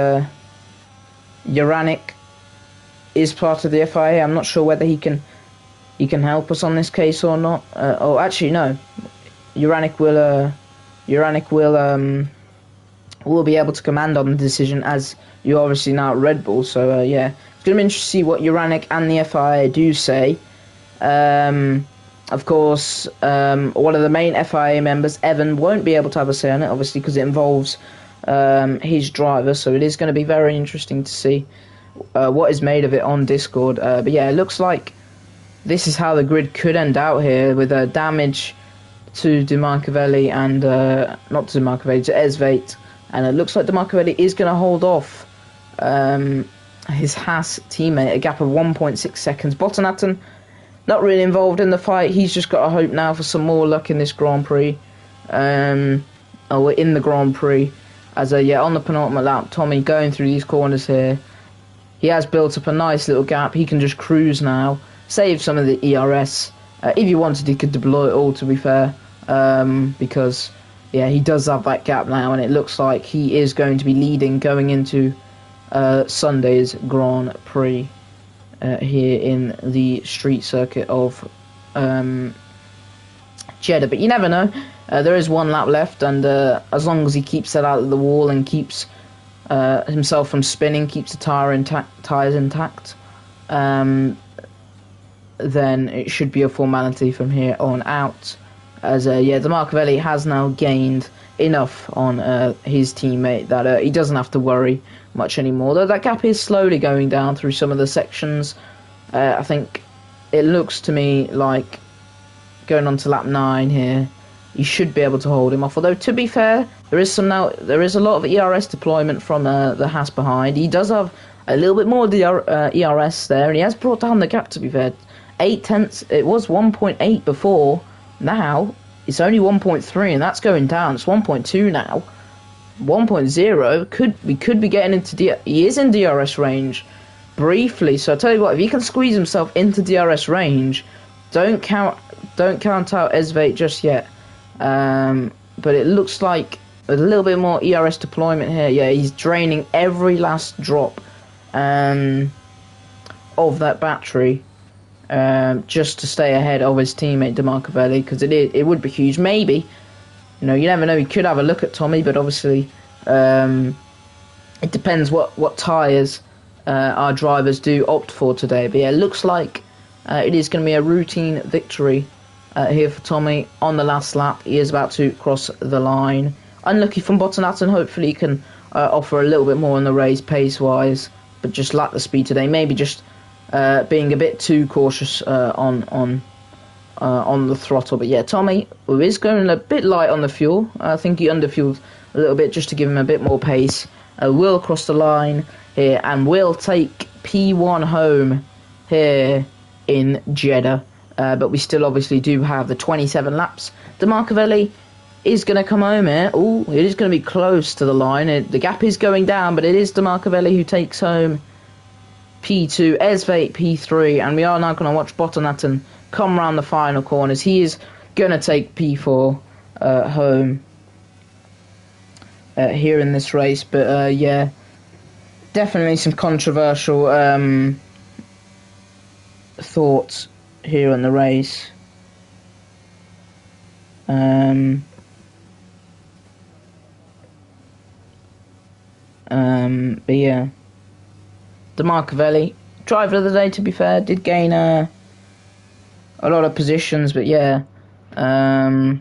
Uranic is part of the FIA. I'm not sure whether he can help us on this case or not. Oh, actually, no. Uranic will be able to command on the decision, as you're obviously now at Red Bull. So yeah, it's going to be interesting to see what Uranic and the FIA do say. Of course, one of the main FIA members, Evan, won't be able to have a say on it, obviously, because it involves his driver. So it is going to be very interesting to see what is made of it on Discord. But yeah, it looks like this is how the grid could end out here, with damage to Demarcavelli and not to Demarcavelli, to Esvate. And it looks like Demarcavelli is going to hold off his Haas teammate, a gap of 1.6 seconds. Botanaton not really involved in the fight. He's just got to hope now for some more luck in this Grand Prix. In the Grand Prix. As on the penultimate lap, Tommy going through these corners here. He has built up a nice little gap. He can just cruise now. Save some of the ERS. If he wanted, he could deploy it all, to be fair. Because, yeah, he does have that gap now. And it looks like he is going to be leading going into Sunday's Grand Prix. Here in the street circuit of Jeddah. But you never know. There is 1 lap left, and as long as he keeps that out of the wall and keeps himself from spinning, keeps the tyres intact, then it should be a formality from here on out. As Demarcavelli has now gained enough on his teammate that he doesn't have to worry much anymore, though that gap is slowly going down through some of the sections. I think it looks to me like going on to lap 9 here, you should be able to hold him off, although to be fair, there is a lot of ERS deployment from the Haas behind. He does have a little bit more ERS there, and he has brought down the gap, to be fair. 8 tenths, it was 1.8 before, now it's only 1.3, and that's going down. It's 1.2 now. 1.0 we could be getting into he is in DRS range briefly, so I tell you what, if he can squeeze himself into DRS range, don't count out Esvate just yet. But it looks like a little bit more ERS deployment here. Yeah, he's draining every last drop of that battery just to stay ahead of his teammate Demarcavelli, because it would be huge. Maybe, you never know, he could have a look at Tommy, but obviously it depends what tyres our drivers do opt for today. But yeah, it looks like it is going to be a routine victory here for Tommy on the last lap. He is about to cross the line. Unlucky from Botanaton. Hopefully he can offer a little bit more in the race pace-wise. but just lack the speed today. Maybe just being a bit too cautious on the throttle. But yeah, Tommy is going a bit light on the fuel. I think he underfueled a little bit just to give him a bit more pace. Will cross the line here and will take P1 home here in Jeddah. But we still obviously do have the 27 laps. DeMarcavelli is going to come home here. Oh, it is going to be close to the line. The gap is going down, but it is DeMarcavelli who takes home P2, Esvate P3, and we are now going to watch Botanatten come round the final corners. He is going to take P4 home here in this race, but yeah, definitely some controversial thoughts here in the race. But yeah, DeMarcavelli, driver of the day, to be fair, did gain a lot of positions, but yeah, that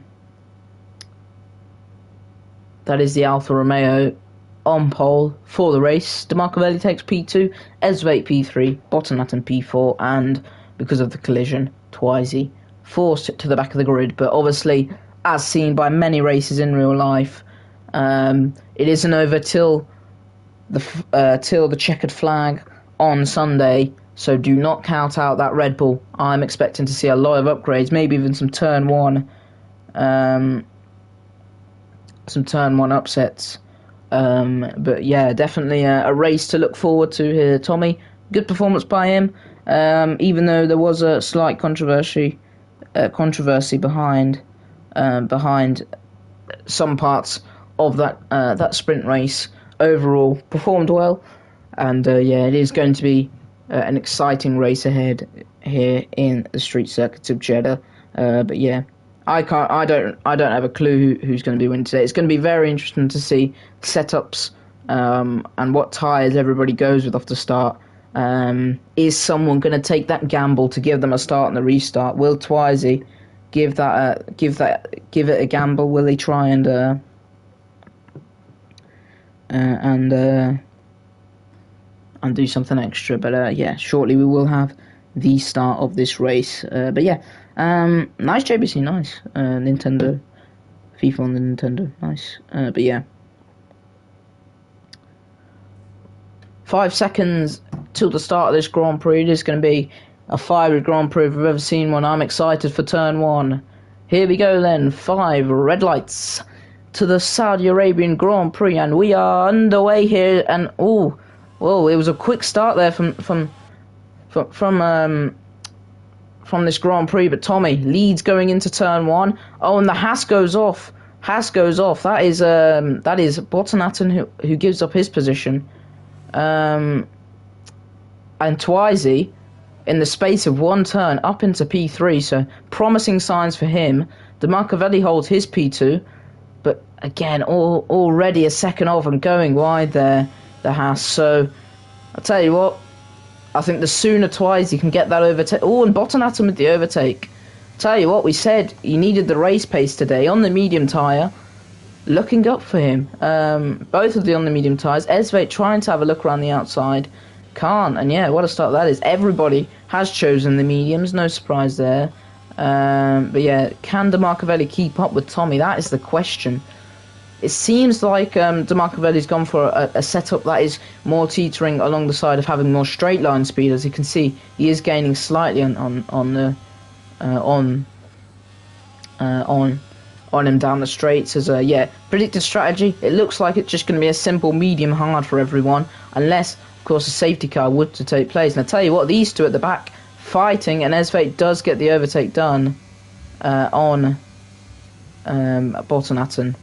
is the Alfa Romeo on pole for the race. DeMarcavelli takes P2, Esvate P3, Botanatten P4, and because of the collision, Twizy forced it to the back of the grid. But obviously, as seen by many races in real life, it isn't over till the checkered flag on Sunday. So do not count out that Red Bull. I'm expecting to see a lot of upgrades, maybe even some turn one upsets. But yeah, definitely a race to look forward to here. Tommy, good performance by him. Even though there was a slight controversy behind some parts of that sprint race. Overall, performed well, and yeah, it is going to be an exciting race ahead here in the street circuits of Jeddah. But yeah, I don't have a clue who's going to be winning today. It's going to be very interesting to see setups and what tyres everybody goes with off the start. Is someone going to take that gamble to give them a start in the restart? Will Twizy give it a gamble? Will he try and do something extra? But yeah, shortly we will have the start of this race. But yeah, nice JBC, nice Nintendo, FIFA on the Nintendo, nice. But yeah, 5 seconds till the start of this Grand Prix. It is going to be a fiery Grand Prix if I've ever seen one. I'm excited for turn one. Here we go then, 5 red lights to the Saudi Arabian Grand Prix, and we are underway here. And oh, whoa! It was a quick start there from this Grand Prix, but Tommy leads going into turn one. Oh, and the Haas goes off. That is Botanatten who gives up his position. And Twizy, in the space of one turn, up into P3, so promising signs for him. DeMarcavelli holds his P2, but again, already a second off and going wide there, the Haas. So, I'll tell you what, I think the sooner Twizy can get that overtake. Oh, and Botanatten with the overtake. Tell you what, we said he needed the race pace today on the medium tyre. Looking up for him. Both of the on the medium tyres. Esvate trying to have a look around the outside. Can't. And yeah, what a start that is. Everybody has chosen the mediums. No surprise there. But yeah, can DeMarcavelli keep up with Tommy? That is the question. It seems like DeMarcavelli's gone for a setup that is more teetering along the side of having more straight line speed. As you can see, he is gaining slightly on him down the straights. As a yeah, predicted strategy. It looks like it's just going to be a simple medium hard for everyone, unless of course a safety car would to take place. And I tell you what, these two at the back fighting, and Esvate does get the overtake done on Botanatten.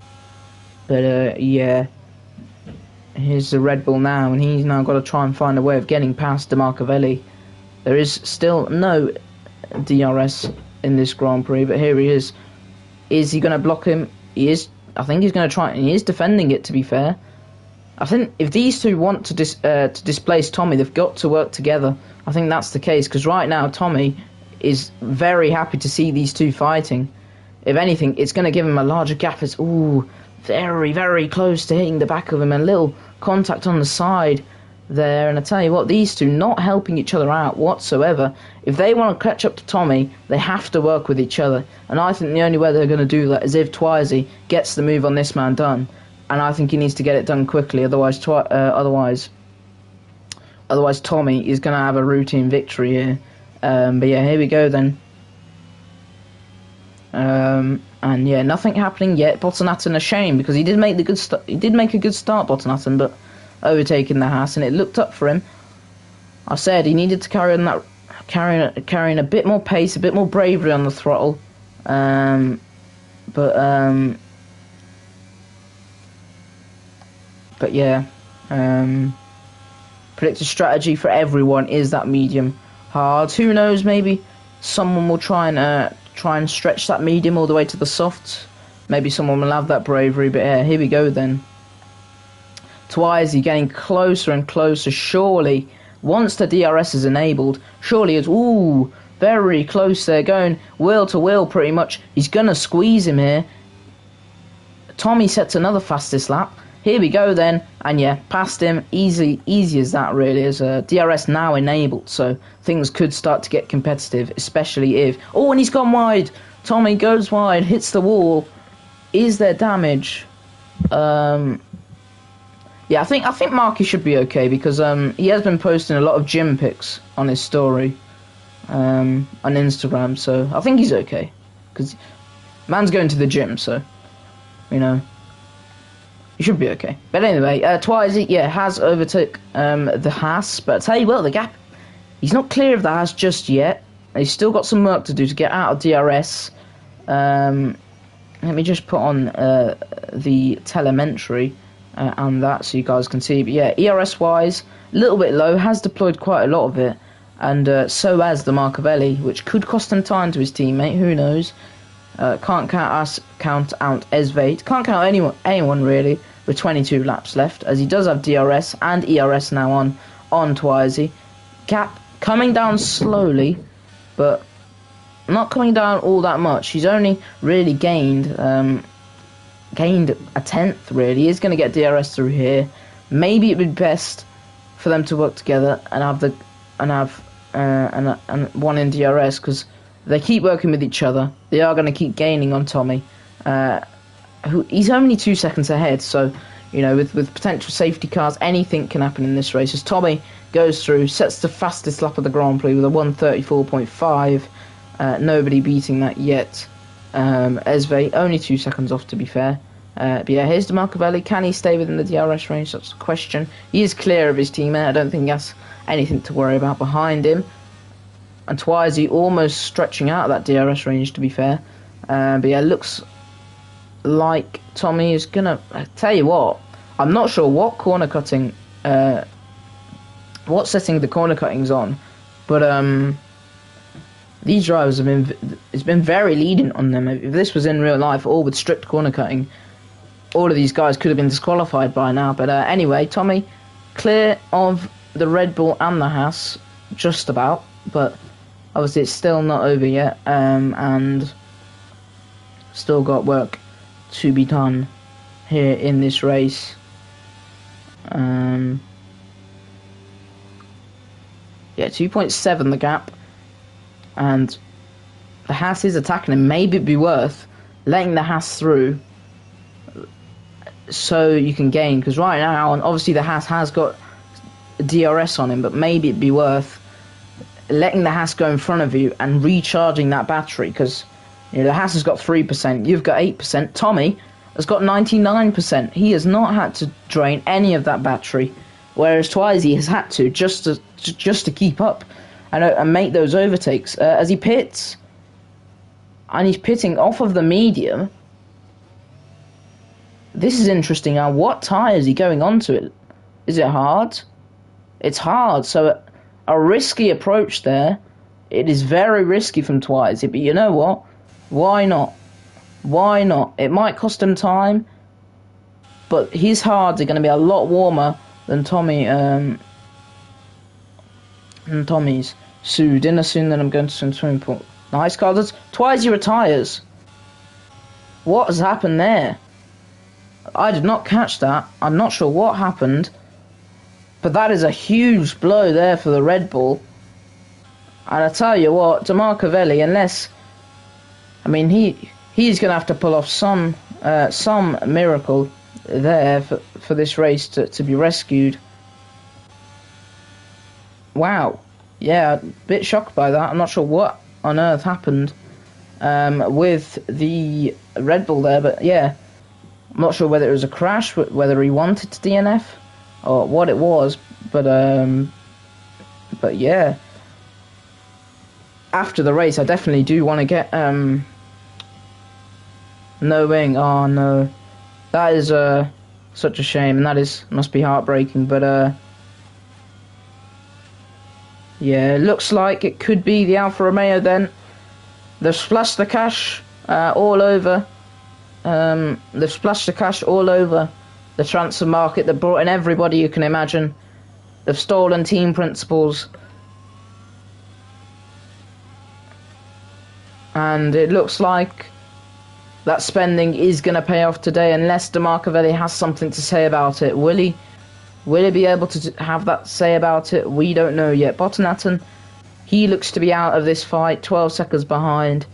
But yeah, here's the Red Bull now, and he's now got to try and find a way of getting past DeMarcavelli. There is still no DRS in this Grand Prix, but here he is. Is he going to block him? He is. I think he's going to try, and he is defending it, to be fair. I think if these two want to displace Tommy, they've got to work together. I think that's the case, because right now Tommy is very happy to see these two fighting. If anything, it's going to give him a larger gap. It's, ooh, very, very close to hitting the back of him. A little contact on the side. there. And I tell you what, these two not helping each other out whatsoever. If they want to catch up to Tommy, they have to work with each other. And I think the only way they're going to do that is if Twizy gets the move on this man done. And I think he needs to get it done quickly, otherwise Tommy is going to have a routine victory here. But yeah, here we go then. And yeah, nothing happening yet. Botanaton a shame because he did make a good start, Botanaton, but overtaking the Haas, and it looked up for him. I said he needed to carrying a bit more pace, a bit more bravery on the throttle. But yeah, predicted strategy for everyone is that medium hard. Who knows? Maybe someone will try and stretch that medium all the way to the soft. Maybe someone will have that bravery. But yeah, here we go then. Twizy getting closer and closer. Surely, once the DRS is enabled, surely it's very close. They're going wheel to wheel pretty much. He's gonna squeeze him here. Tommy sets another fastest lap. Here we go then, and yeah, past him, easy as that really, as DRS now enabled, so things could start to get competitive, especially if... Oh, and he's gone wide! Tommy goes wide, hits the wall. Is there damage? Yeah, I think Marky should be okay, because he has been posting a lot of gym pics on his story on Instagram, so I think he's okay, because man's going to the gym, so, you know... You should be okay. But anyway, Twizy, yeah, has overtook the Haas. But I tell you what, the gap, he's not clear of the Haas just yet. He's still got some work to do to get out of DRS. Let me just put on the telemetry and that so you guys can see. But yeah, ERS-wise, a little bit low. Has deployed quite a lot of it. And so has the Marcavelli, which could cost him time to his teammate. Who knows? Can't count out Esvate. Can't count anyone really with 22 laps left, as he does have DRS and ERS now on Twizy. Gap coming down slowly, but not coming down all that much. He's only really gained a tenth really. He's going to get DRS through here. Maybe it would be best for them to work together and have one in DRS, because they keep working with each other. They are going to keep gaining on Tommy. He's only 2 seconds ahead, so, you know, with potential safety cars, anything can happen in this race. As Tommy goes through, sets the fastest lap of the Grand Prix with a 1:34.5. Nobody beating that yet. Esve, only 2 seconds off, to be fair. But yeah, here's Marcavelli. Can he stay within the DRS range? That's the question. He is clear of his teammate. I don't think he has anything to worry about behind him. And Twizy almost stretching out of that DRS range, to be fair. But yeah, looks like Tommy is gonna... I tell you what, I'm not sure what corner cutting... what setting the corner cutting's on. But these drivers have been... It's been very lenient on them. If this was in real life, all with strict corner cutting, all of these guys could have been disqualified by now. But anyway, Tommy clear of the Red Bull and the Haas, just about. But... obviously, it's still not over yet, and still got work to be done here in this race. Yeah, 2.7 the gap, and the Haas is attacking him. Maybe it'd be worth letting the Haas through so you can gain, because right now, and obviously the Haas has got DRS on him, but maybe it'd be worth letting the Haas go in front of you and recharging that battery, because, you know, the Haas has got 3%, you've got 8%, Tommy has got 99%. He has not had to drain any of that battery, whereas Twizy has had to just to keep up and make those overtakes as he pits, and he's pitting off of the medium. This is interesting. Now, what tyre is he going onto it? Is it hard? It's hard, so a risky approach there. It is very risky from Twizy, but you know what? Why not? Why not? It might cost him time, but his hards are going to be a lot warmer than Tommy's. Dinner soon, then I'm going to swim swimming pool. Nice colours. Twizy retires. What has happened there? I did not catch that. I'm not sure what happened. But that is a huge blow there for the Red Bull. And I tell you what, DeMarcovelli, unless, I mean, he's going to have to pull off some miracle there for this race to be rescued. Wow. Yeah, a bit shocked by that. I'm not sure what on earth happened with the Red Bull there, but yeah, I'm not sure whether it was a crash, whether he wanted to DNF, or what it was, but yeah. After the race, I definitely do want to get knowing. Oh no, that is such a shame, and must be heartbreaking. But yeah, it looks like it could be the Alfa Romeo then. They've splashed the cash all over. They've splashed the cash all over the transfer market. They've brought in everybody you can imagine. They've stolen team principals. And it looks like that spending is going to pay off today, unless DeMarcovelli has something to say about it. Will he be able to have that say about it? We don't know yet. Botanaton, he looks to be out of this fight, 12 seconds behind.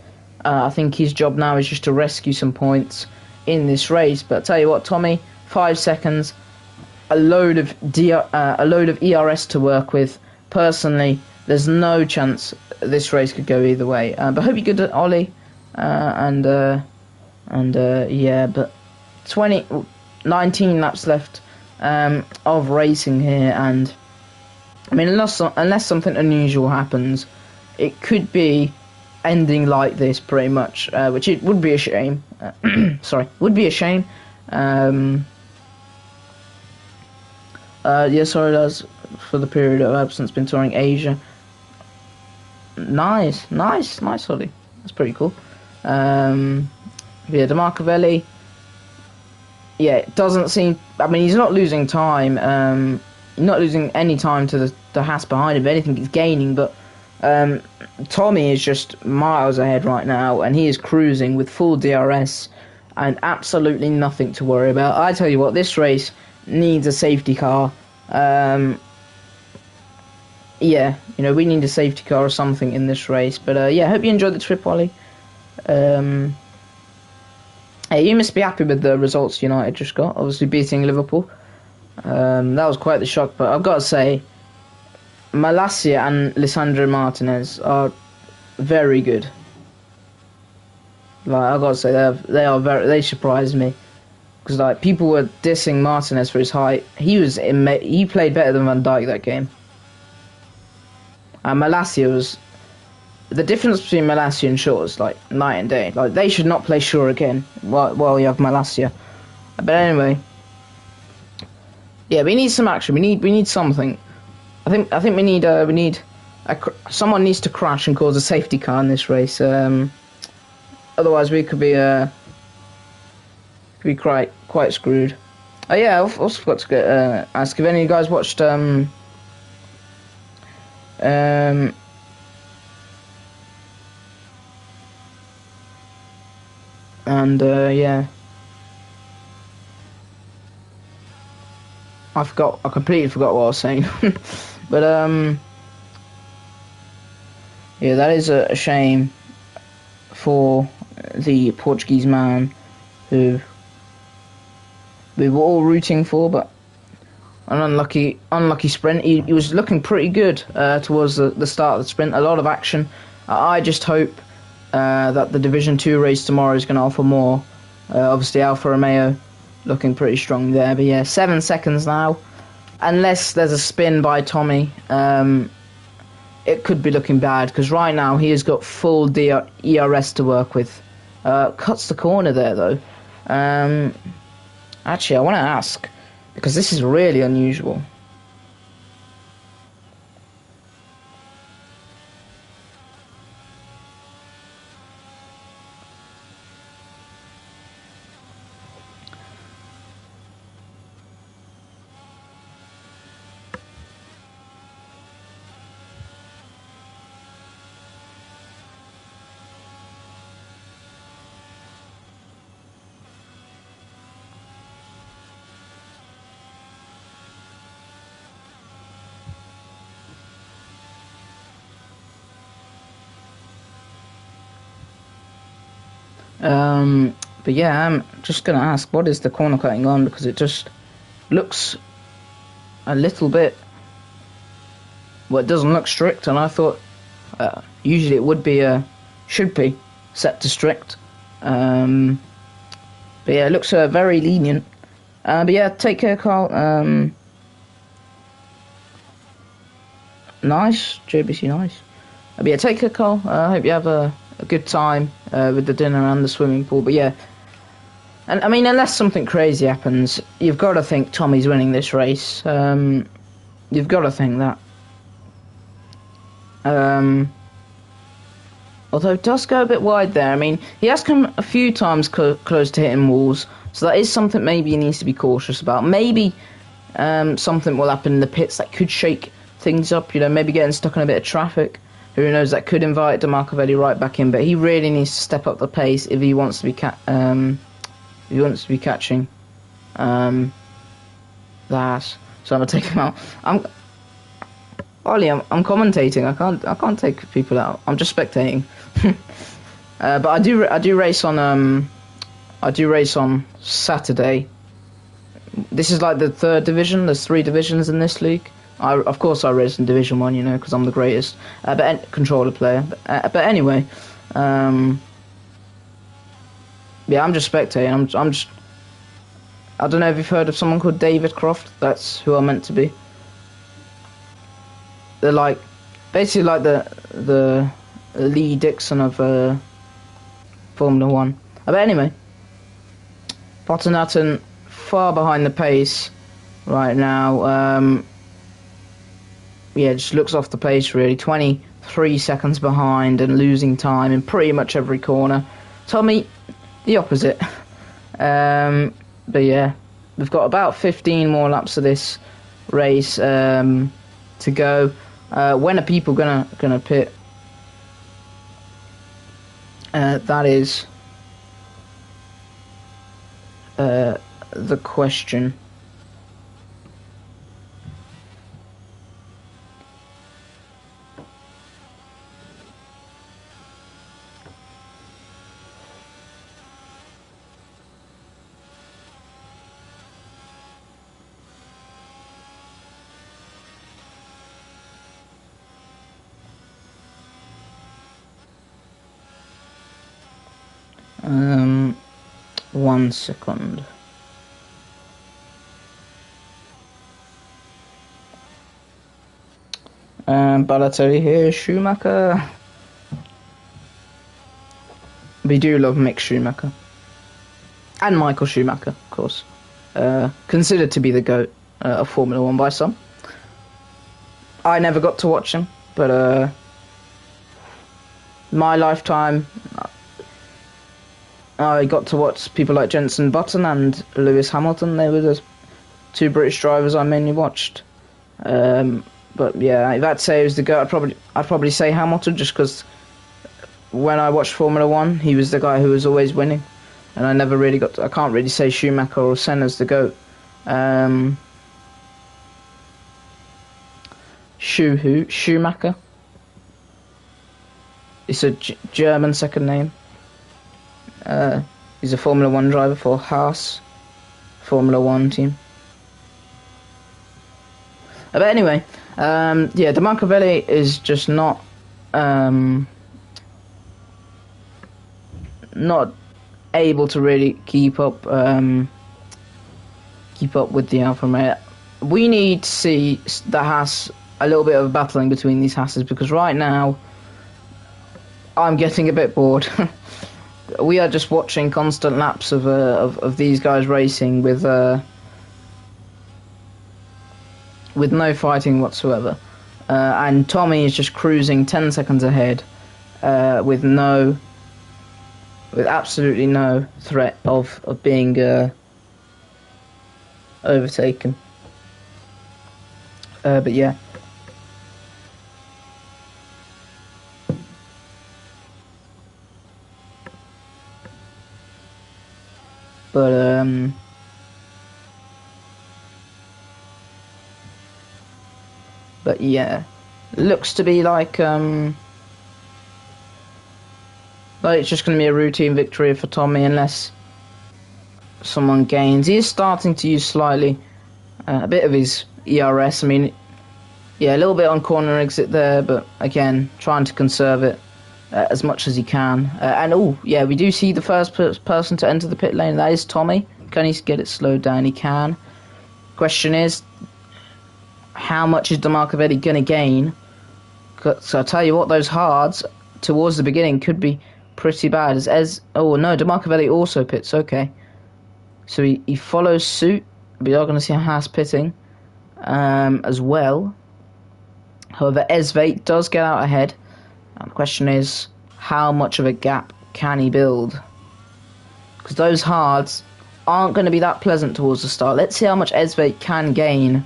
I think his job now is just to rescue some points in this race. But I tell you what, Tommy, 5 seconds, a load of ERS to work with. Personally, there's no chance this race could go either way. But I hope you're good at Ollie. Yeah, but 19 laps left of racing here, and I mean, unless something unusual happens, it could be ending like this pretty much, which it would be a shame. Sorry, would be a shame. Yeah, sorry, that's for the period of absence, been touring Asia. Nice, Ollie. That's pretty cool. Yeah, DeMarcovelli. Yeah, it doesn't seem. I mean, he's not losing time. Not losing any time to the Haas behind him. If anything, he's gaining. But Tommy is just miles ahead right now, and he is cruising with full DRS and absolutely nothing to worry about. I tell you what, this race needs a safety car. Yeah, you know, we need a safety car or something in this race. But yeah, I hope you enjoyed the trip, Ollie. Hey, you must be happy with the results United just got, obviously beating Liverpool. That was quite the shock, but I've got to say, Malacia and Lisandro Martinez are very good. Like, I've got to say, they surprised me. Because like, people were dissing Martinez for his height. He played better than Van Dijk that game. And Malacia was... The difference between Malacia and Shaw is like night and day. Like, they should not play Shaw again while you have Malacia. But anyway, yeah, we need some action. We need something. I think we need someone needs to crash and cause a safety car in this race. Otherwise, we could be quite screwed. Oh yeah, I also forgot to ask if any of you guys watched yeah, I completely forgot what I was saying. But yeah, that is a shame for the Portuguese man who we were all rooting for, but an unlucky sprint. He was looking pretty good towards the start of the sprint. A lot of action. I just hope that the Division 2 race tomorrow is going to offer more. Obviously, Alfa Romeo looking pretty strong there. But yeah, 7 seconds now. Unless there's a spin by Tommy, it could be looking bad. Because right now, he has got full ERS to work with. Cuts the corner there, though. Actually, I want to ask, because this is really unusual. But yeah, I'm just gonna ask, what is the corner cutting on? Because it just looks a little bit. Well, it doesn't look strict, and I thought usually it would be should be set to strict. But yeah, it looks very lenient. But yeah, take care, Carl. Nice, JBC, nice. But yeah, take care, Carl. I hope you have a good time with the dinner and the swimming pool. But yeah, and I mean, unless something crazy happens, you've got to think Tommy's winning this race. You've got to think that. Although it does go a bit wide there. I mean, he has come a few times close to hitting walls, so that is something maybe he needs to be cautious about. Maybe something will happen in the pits that could shake things up, you know, maybe getting stuck in a bit of traffic. Who knows, that could invite DeMarcovelli right back in, but he really needs to step up the pace if he wants to be catching that. So I'm gonna take him out. Ollie, I'm commentating. I can't take people out. I'm just spectating. But I do race on Saturday. This is like the third division. There's 3 divisions in this league. Of course I race in Division 1, you know, because I'm the greatest. Controller player. But anyway, yeah, I'm just spectating. I'm just. I don't know if you've heard of someone called David Croft. That's who I'm meant to be. They're like, basically like the Lee Dixon of Formula 1. But anyway, Bottom Hutton far behind the pace right now. Yeah, just looks off the pace really. 23 seconds behind and losing time in pretty much every corner. Tommy, the opposite. But yeah, we've got about 15 more laps of this race to go. When are people gonna pit? That is the question. One second. Balotelli here, Schumacher. We do love Mick Schumacher. And Michael Schumacher, of course. Considered to be the GOAT of Formula 1 by some. I never got to watch him, but my lifetime, I got to watch people like Jenson Button and Lewis Hamilton. They were the 2 British drivers I mainly watched. But yeah, if I'd say he was the GOAT, I'd probably say Hamilton, just because when I watched Formula 1, he was the guy who was always winning. And I never really I can't really say Schumacher or Senna's the GOAT. Schumacher. It's a German second name. He's a Formula 1 driver for Haas Formula 1 team. But anyway, yeah, DeMarcovelli is just not able to really keep up with the Alfa Romeo. We need to see the Haas, a little bit of battling between these Haas's, because right now I'm getting a bit bored. We are just watching constant laps of these guys racing with no fighting whatsoever, and Tommy is just cruising 10 seconds ahead with absolutely no threat of being overtaken. But yeah. But yeah, looks to be like but it's just going to be a routine victory for Tommy unless someone gains. He is starting to use slightly a bit of his ERS. I mean, yeah, a little bit on corner exit there, but again, trying to conserve it as much as he can. And oh, yeah, we do see the first person to enter the pit lane. That is Tommy. Can he get it slowed down? He can. Question is, how much is Demarcavelli going to gain? So I'll tell you what, those hards towards the beginning could be pretty bad. Oh no, Demarcavelli also pits. Okay, so he follows suit. We are going to see Haas pitting as well. However, Esvate does get out ahead. And the question is, how much of a gap can he build? Because those hards aren't going to be that pleasant towards the start. Let's see how much Esvate can gain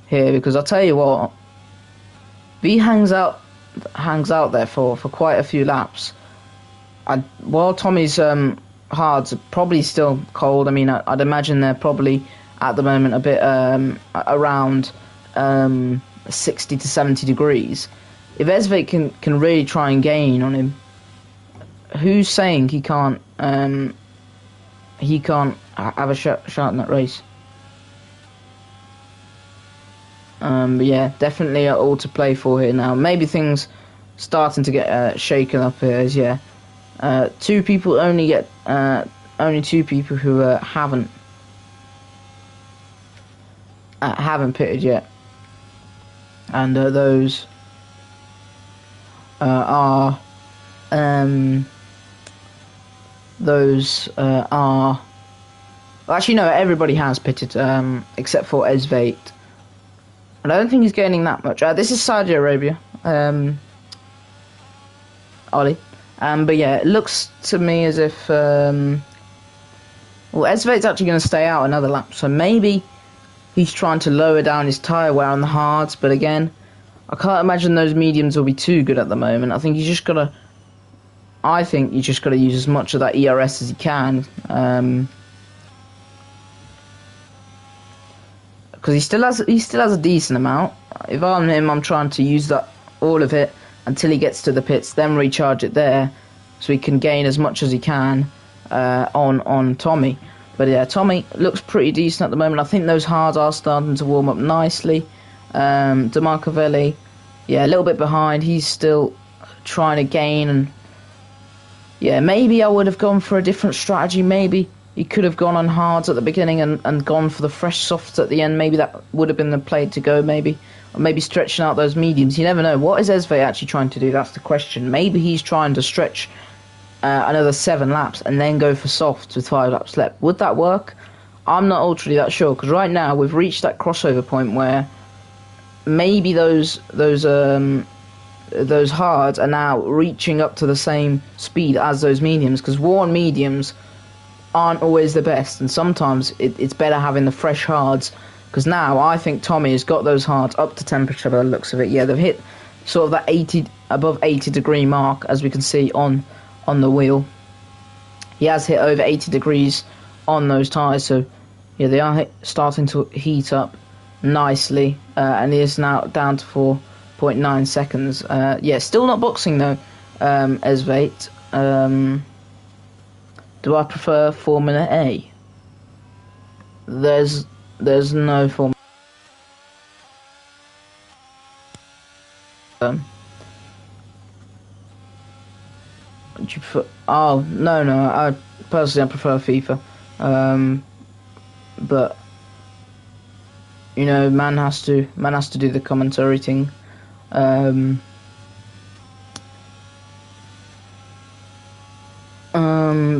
here, because I'll tell you what, if he hangs out there for quite a few laps, while Tommy's hards are probably still cold. I mean, I'd imagine they're probably at the moment a bit around 60 to 70 degrees. If Esvate can really try and gain on him, who's saying he can't have a shot in that race? But yeah, definitely all to play for here now. Maybe things starting to get shaken up here. As yeah, only two people who haven't pitted yet, and those are well, actually no, everybody has pitted except for Esvate. I don't think he's gaining that much. This is Saudi Arabia, Ollie. But yeah, it looks to me as if well, Esvate's actually going to stay out another lap, so maybe he's trying to lower down his tyre wear on the hards. But again, I can't imagine those mediums will be too good at the moment. I think you just got to use as much of that ERS as you can. Because he still has a decent amount. If I'm him, I'm trying to use all of it until he gets to the pits, then recharge it there, so he can gain as much as he can on Tommy. But yeah, Tommy looks pretty decent at the moment. I think those hards are starting to warm up nicely. Demarcavelli, yeah, a little bit behind. He's still trying to gain, and yeah, maybe I would have gone for a different strategy. Maybe he could have gone on hards at the beginning and gone for the fresh softs at the end. Maybe that would have been the play to go, maybe. Or maybe stretching out those mediums. You never know. What is Esvate actually trying to do? That's the question. Maybe he's trying to stretch another 7 laps and then go for softs with 5 laps left. Would that work? I'm not ultra that sure, because right now we've reached that crossover point where maybe those hards are now reaching up to the same speed as those mediums, because worn mediums aren't always the best, and sometimes it's better having the fresh hards, because now I think Tommy has got those hards up to temperature by the looks of it. Yeah, they've hit sort of that above 80 degree mark, as we can see on the wheel. He has hit over 80 degrees on those tyres, so yeah, they are starting to heat up nicely, and he is now down to 4.9 seconds. Yeah, still not boxing though, Esvate. Do I prefer Formula A? There's no Formula. Do you prefer? Oh no, I personally prefer FIFA. But you know, man has to do the commentary thing.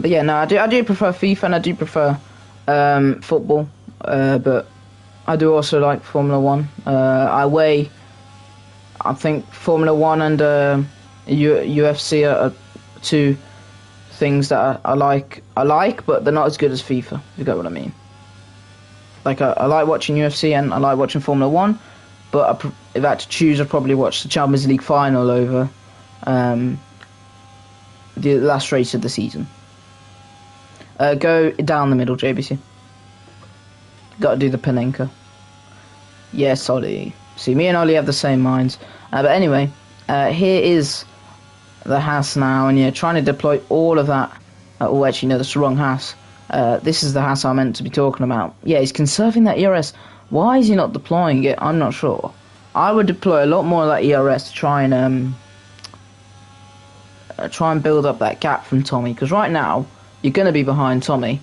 But yeah, no, I do prefer FIFA, and I do prefer football. But I do also like Formula 1. I think Formula 1 and UFC are two things that I like, but they're not as good as FIFA, if you get what I mean. Like, I like watching UFC and I like watching Formula 1, but if I had to choose, I'd probably watch the Champions League final over the last race of the season. Go down the middle, JBC. Got to do the Panenka. Yes, Ollie. See, me and Ollie have the same minds. But anyway, here is the Haas now, and yeah, trying to deploy all of that. Oh, actually, no, that's the wrong Haas. This is the Haas I'm meant to be talking about. Yeah, he's conserving that ERS. Why is he not deploying it? I'm not sure. I would deploy a lot more of that ERS to try and build up that gap from Tommy, because right now you're going to be behind Tommy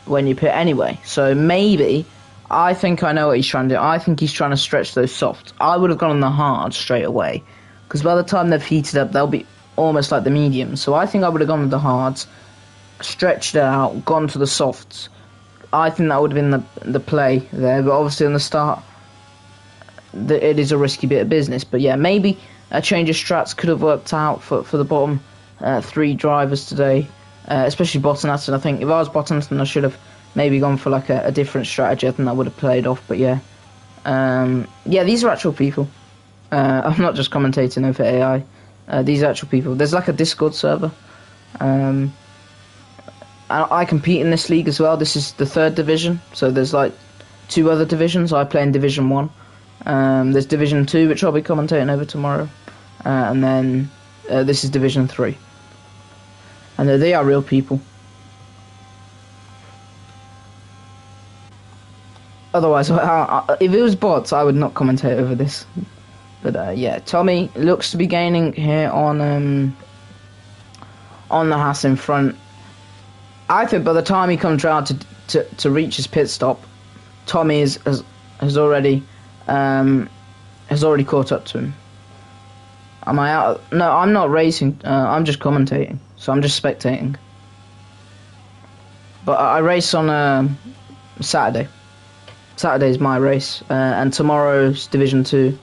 when you pit anyway. So maybe, I think I know what he's trying to do. I think he's trying to stretch those softs. I would have gone on the hard straight away, because by the time they've heated up, they'll be almost like the mediums. So I think I would have gone with the hards, stretched it out, gone to the softs. I think that would have been the play there, but obviously on the start, it is a risky bit of business. But yeah, maybe a change of strats could have worked out for the bottom 3 drivers today, especially Bottas. I think if I was Bottas, I should have maybe gone for like a different strategy. I think that would have played off. But yeah, yeah, these are actual people. I'm not just commentating over AI. These are actual people. There's like a Discord server. I compete in this league as well. This is the 3rd division, so there's like 2 other divisions. I play in Division 1. There's Division 2, which I'll be commentating over tomorrow. And then this is Division 3. And they are real people. Otherwise, if it was bots, I would not commentate over this. But yeah, Tommy looks to be gaining here on the Haas in front. I think by the time he comes round to reach his pit stop, Tommy has already caught up to him. Am I out? No, I'm not racing. I'm just commentating, so I'm just spectating. But I race on Saturday. Saturday's my race, and tomorrow's Division 2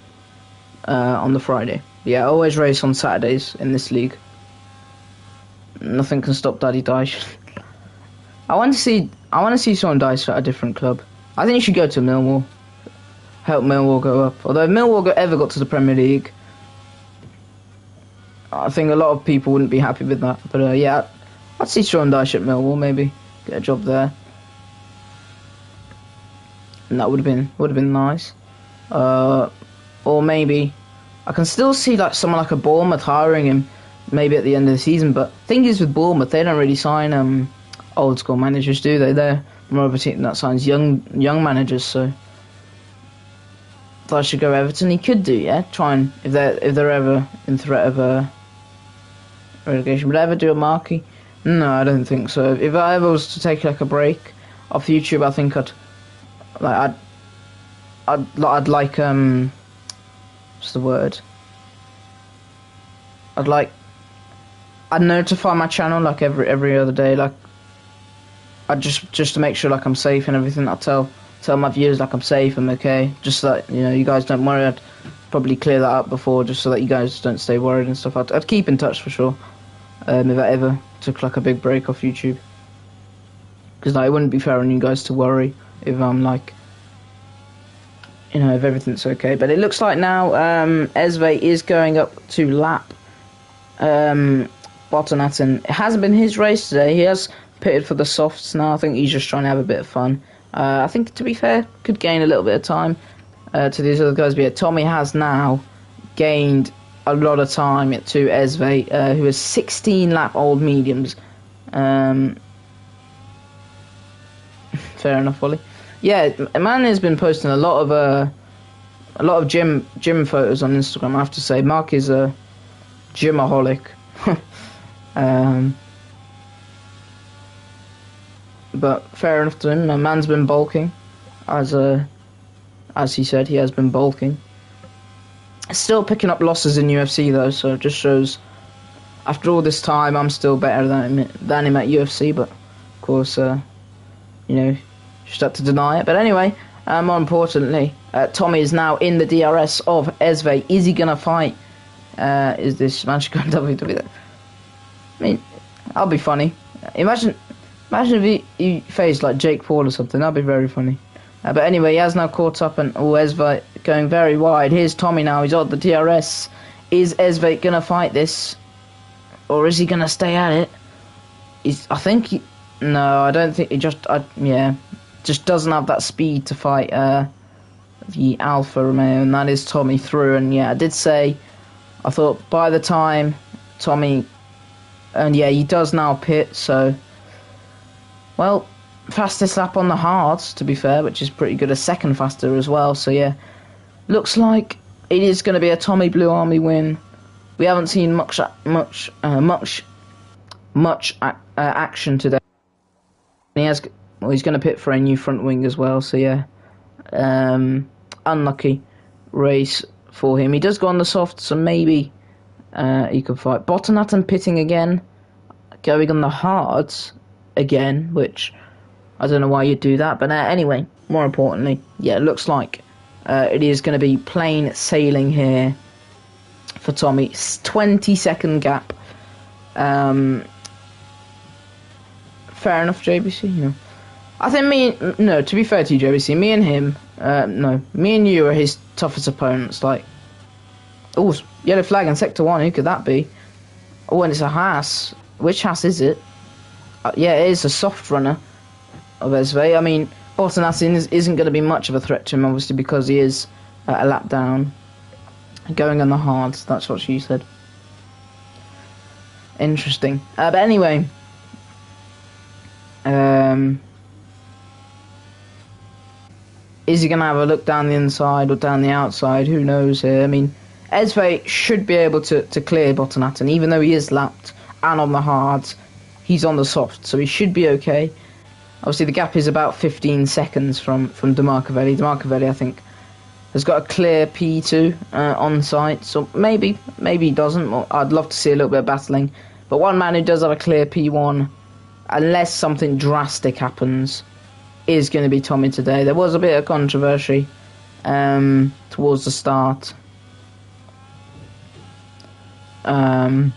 on the Friday. Yeah, I always race on Saturdays in this league. Nothing can stop Daddy Dice. I want to see someone Dice at a different club. I think you should go to Millwall. Help Millwall go up. Although if Millwall ever got to the Premier League, I think a lot of people wouldn't be happy with that. But yeah, I'd see Sean Dyche at Millwall, maybe get a job there, and that would have been nice. Or maybe I can still see like someone like a Bournemouth hiring him, maybe at the end of the season. But the thing is with Bournemouth, they don't really sign old school managers, do they? They're more of a team that signs young managers. So if I should go Everton, he could do, yeah. Try and if they're ever in threat of relegation, would I ever do a marquee? No, I don't think so. If I ever was to take like a break off YouTube, I think I'd like what's the word? I'd notify my channel like every other day, like I'd just to make sure like I'm safe and everything. I'll tell my viewers like I'm safe, I'm okay, just so that, you know, you guys don't worry. I'd probably clear that up before, just so that you guys don't stay worried and stuff. I'd keep in touch for sure, if I ever took like a big break off YouTube, because like, it wouldn't be fair on you guys to worry if I'm like, you know, if everything's okay. But it looks like now Ezve is going up to lap Bottas. It hasn't been his race today. He has pitted for the softs now. I think he's just trying to have a bit of fun. I think, to be fair, could gain a little bit of time to these other guys. But yeah, Tommy has now gained a lot of time to Ezve, who has 16 lap old mediums. Fair enough, Ollie. Yeah, man has been posting a lot of gym photos on Instagram. I have to say, Mark is a gymaholic. But fair enough to him. My man's been bulking, as he said, he has been bulking. Still picking up losses in UFC though, so it just shows after all this time I'm still better than him at UFC. But of course, you know, just have to deny it. But anyway, more importantly, Tommy is now in the DRS of Ezve. Is he gonna fight? Is this man going WWE? I mean, that'll be funny. Imagine if he faced like Jake Paul or something. That'd be very funny. But anyway, he has now caught up, and Ezve going very wide. Here's Tommy now. He's on the DRS. Is Ezve gonna fight this, or is he gonna stay at it? No, I don't think he just doesn't have that speed to fight the Alfa Romeo, and that is Tommy through. And yeah, I did say I thought by the time Tommy, and yeah, he does now pit, so, well, fastest lap on the hards, to be fair, which is pretty good, a second faster as well, so yeah, looks like it is going to be a Tommy Blue Army win. We haven't seen much action today. And he's going to pit for a new front wing as well, so yeah, unlucky race for him. He does go on the soft, so maybe he could fight. Botanaton pitting again, going on the hards again, which I don't know why you'd do that, but anyway, more importantly, yeah, it looks like it is going to be plain sailing here for Tommy. 20-second gap. Fair enough, JBC, you know. I think to be fair to you, JBC, me and him, me and you are his toughest opponents. Like, oh, yellow flag in Sector 1, who could that be? Oh, and it's a Haas. Which Haas is it? Yeah, it is a soft runner of Esve. I mean, Botanatin isn't going to be much of a threat to him, obviously, because he is a lap down. Going on the hards, that's what she said. Interesting. But anyway, is he going to have a look down the inside or down the outside? Who knows here? I mean, Esve should be able to clear Botanatin, even though he is lapped and on the hards. He's on the soft, so he should be okay. Obviously, the gap is about 15 seconds from DeMarcavelli. DeMarcavelli, I think, has got a clear P2 on site, so maybe he doesn't. Well, I'd love to see a little bit of battling. But one man who does have a clear P1, unless something drastic happens, is going to be Tommy today. There was a bit of controversy towards the start. And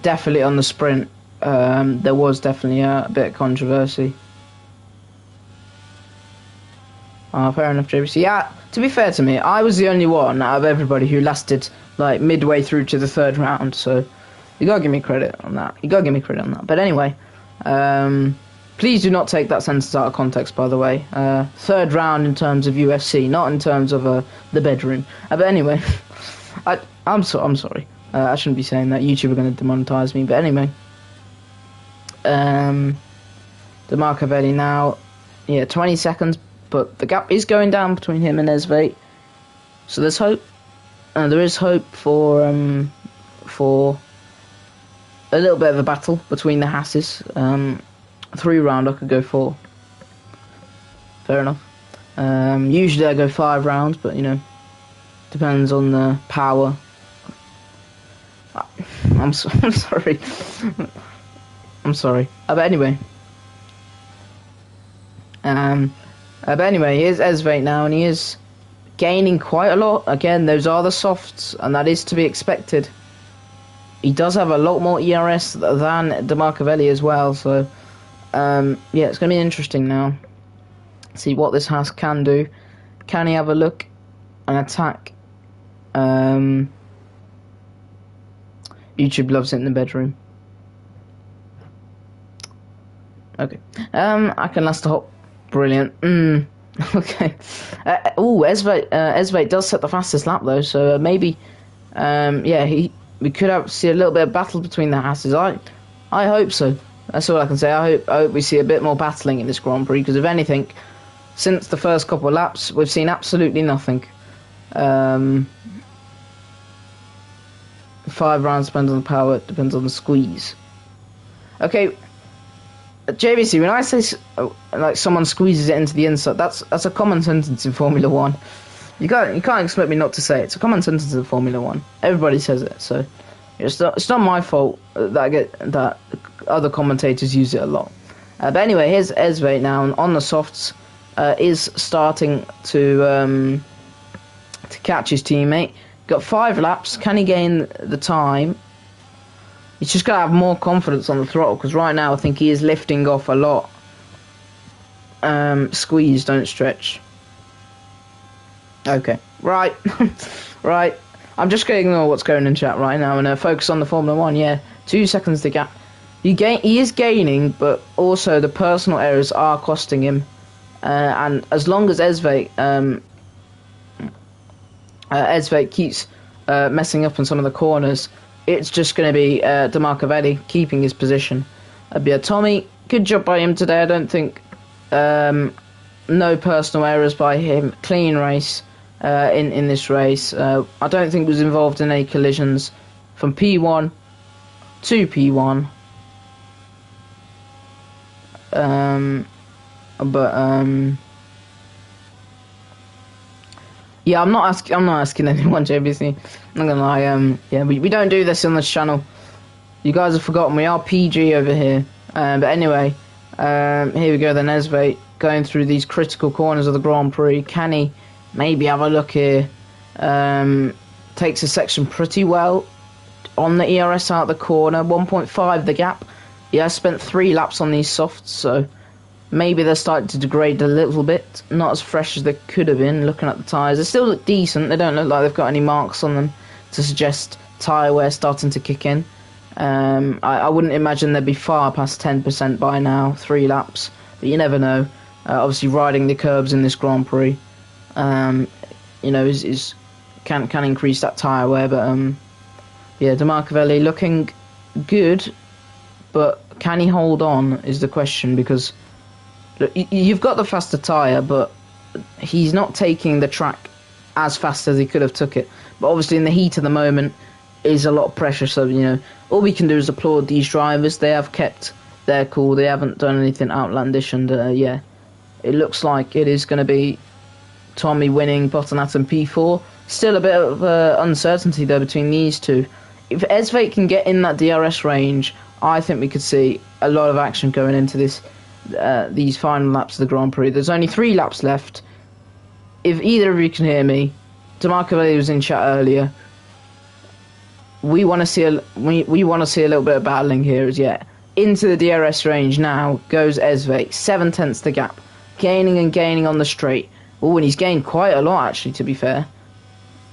definitely on the sprint, there was definitely a bit of controversy. Fair enough, JBC. Yeah, to be fair to me, I was the only one out of everybody who lasted like midway through to the third round, so you gotta give me credit on that. But anyway, please do not take that sentence out of context, by the way. Third round in terms of UFC, not in terms of the bedroom. But anyway, I'm sorry. I shouldn't be saying that. YouTube are going to demonetize me. But anyway, DeMarcavelli now, 20 seconds, but the gap is going down between him and Esve. So there's hope. There is hope for a little bit of a battle between the Hasses. 3 round I could go 4. Fair enough. Usually I go 5 rounds, but depends on the power. I'm sorry. I'm sorry. But anyway. Here's Esve now, and he is gaining quite a lot. Again, those are the softs, and that is to be expected. He does have a lot more ERS than DeMarcavelli as well, so it's going to be interesting now. See what this house can do. Can he have a look and attack? YouTube loves it in the bedroom. Okay. I can last a hop. Brilliant. Okay. Esve does set the fastest lap though, so maybe we could see a little bit of battle between the Hasses. I hope so. That's all I can say. I hope we see a bit more battling in this Grand Prix, because if anything, since the first couple of laps, we've seen absolutely nothing. 5 rounds depends on the power, depends on the squeeze. Okay, JVC, when I say like someone squeezes it into the inside, that's a common sentence in Formula 1. You can't expect me not to say it. It's a common sentence in Formula 1. Everybody says it, so it's not my fault that other commentators use it a lot. But anyway, here's Esve now on the softs, is starting to catch his teammate. Got 5 laps. Can he gain the time? He's just got to have more confidence on the throttle, because right now I think he is lifting off a lot. Squeeze, don't stretch. Okay, right. Right. I'm just going to ignore what's going in chat right now and focus on the Formula 1. Yeah, 2 seconds to gap. He is gaining, but also the personal errors are costing him. And as long as Esve keeps messing up in some of the corners, it's just going to be DeMarcovelli keeping his position. Yeah, Tommy, good job by him today. I don't think no personal errors by him. Clean race in this race. I don't think was involved in any collisions from P1 to P1. Yeah, I'm not asking anyone, JBC. I'm not gonna lie. Yeah, we don't do this on this channel. You guys have forgotten we are PG over here. But anyway, here we go then. Esvate going through these critical corners of the Grand Prix. Can he maybe have a look here? Takes a section pretty well on the ERS out the corner. 1.5 the gap. He has spent 3 laps on these softs, so maybe they're starting to degrade a little bit. Not as fresh as they could have been, looking at the tyres. They still look decent. They don't look like they've got any marks on them to suggest tyre wear starting to kick in. I wouldn't imagine they'd be far past 10% by now, 3 laps. But you never know. Obviously, riding the curbs in this Grand Prix, you know, can increase that tyre wear. But yeah, DeMarcovelli looking good, but can he hold on is the question, because look, you've got the faster tyre, but he's not taking the track as fast as he could have took it. But obviously in the heat of the moment is a lot of pressure, so you know, all we can do is applaud these drivers. They have kept their cool, they haven't done anything outlandish, and yeah, it looks like it is going to be Tommy winning, Bottanat and P4. Still a bit of uncertainty though between these two. If Esvate can get in that DRS range, I think we could see a lot of action going into this these final laps of the Grand Prix. There's only 3 laps left. If either of you can hear me, DeMarcovelli was in chat earlier. We want to see we want to see a little bit of battling here as yet. Into the DRS range now goes Esvate, 7/10 the gap, gaining and gaining on the straight. Oh, and he's gained quite a lot actually, to be fair.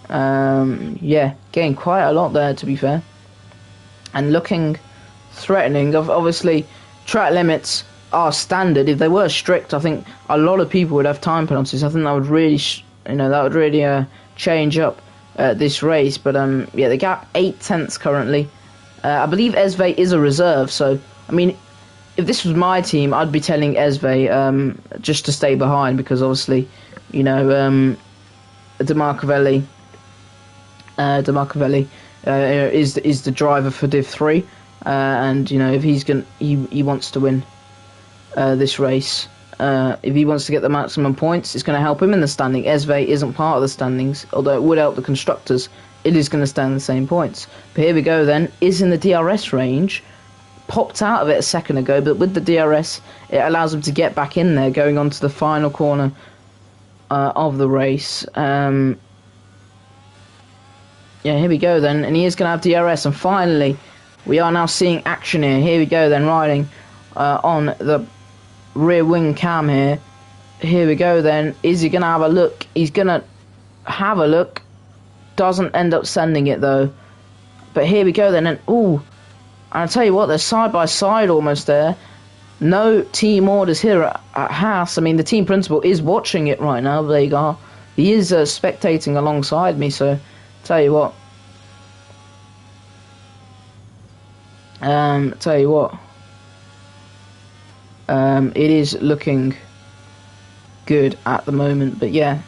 Yeah, gained quite a lot there, to be fair. And looking threatening. Obviously, track limits are standard. If they were strict, I think a lot of people would have time penalties. I think that would really, change up this race. But yeah, the gap 8/10 currently. I believe Esvate is a reserve, so I mean, if this was my team, I'd be telling Esvate just to stay behind, because obviously, you know, DeMarcovelli is the driver for Div 3, and you know, if he wants to win this race, if he wants to get the maximum points, it's going to help him in the standing. Esvate isn't part of the standings, although it would help the constructors. It is going to stand the same points. But here we go then, is in the DRS range, popped out of it a second ago, but with the DRS, it allows him to get back in there, going on to the final corner of the race. Yeah, here we go then, and he is going to have DRS, and finally, we are now seeing action here. Here we go then, riding on the rear wing cam here. Here we go then, is he going to have a look? He's going to have a look. Doesn't end up sending it though. But here we go then, and ooh, I'll tell you what, they're side by side almost there. No team orders here at Haas. I mean, the team principal is watching it right now. There you go. He is spectating alongside me, so tell you what. It is looking good at the moment, but yeah.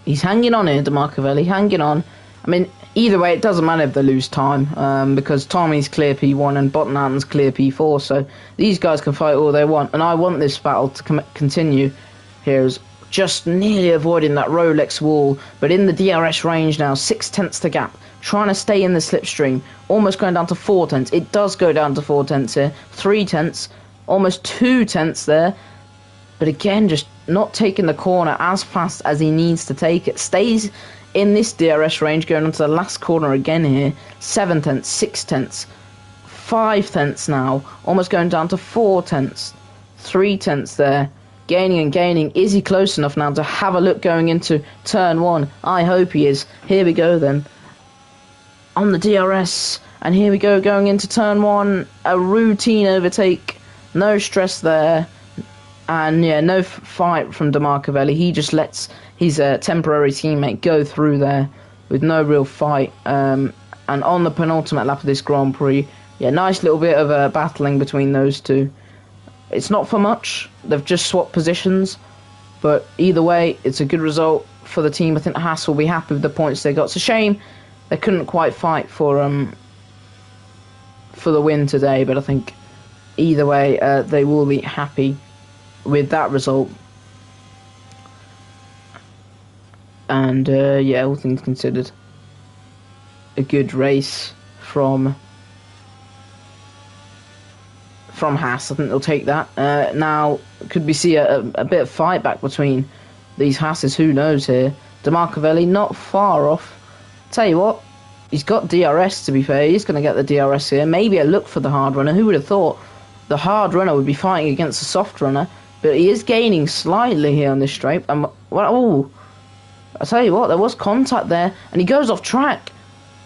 He's hanging on here, DeMarcovelli, hanging on. I mean, either way, it doesn't matter if they lose time, because Tommy's clear P1 and Bottan's clear P4, so these guys can fight all they want, and I want this battle to continue. Here's just nearly avoiding that Rolex wall, but in the DRS range now, 6/10 to gap, trying to stay in the slipstream, almost going down to 4/10. It does go down to 4/10 here, 3/10, almost 2/10 there, but again, just not taking the corner as fast as he needs to take it. Stays in this DRS range, going on to the last corner again here, 7/10, 6/10, 5/10 now, almost going down to 4/10, 3/10 there. Gaining and gaining. Is he close enough now to have a look going into turn 1? I hope he is. Here we go then. On the DRS. And here we go going into turn 1. A routine overtake. No stress there. And yeah, no fight from DeMarcovelli. He just lets his temporary teammate go through there with no real fight. And on the penultimate lap of this Grand Prix, yeah, nice little bit of battling between those two. It's not for much. They've just swapped positions. But either way, it's a good result for the team. I think Haas will be happy with the points they got. It's a shame they couldn't quite fight for the win today. But I think either way, they will be happy with that result. And yeah, all things considered, a good race from Haas. I think they'll take that. Now, could we see a bit of fight back between these Haas's? Who knows here? DeMarcovelli not far off. Tell you what, he's got DRS, to be fair. He's going to get the DRS here. Maybe a look for the hard runner. Who would have thought the hard runner would be fighting against the soft runner? But he is gaining slightly here on this straight. Well, oh, I tell you what, there was contact there, and he goes off track.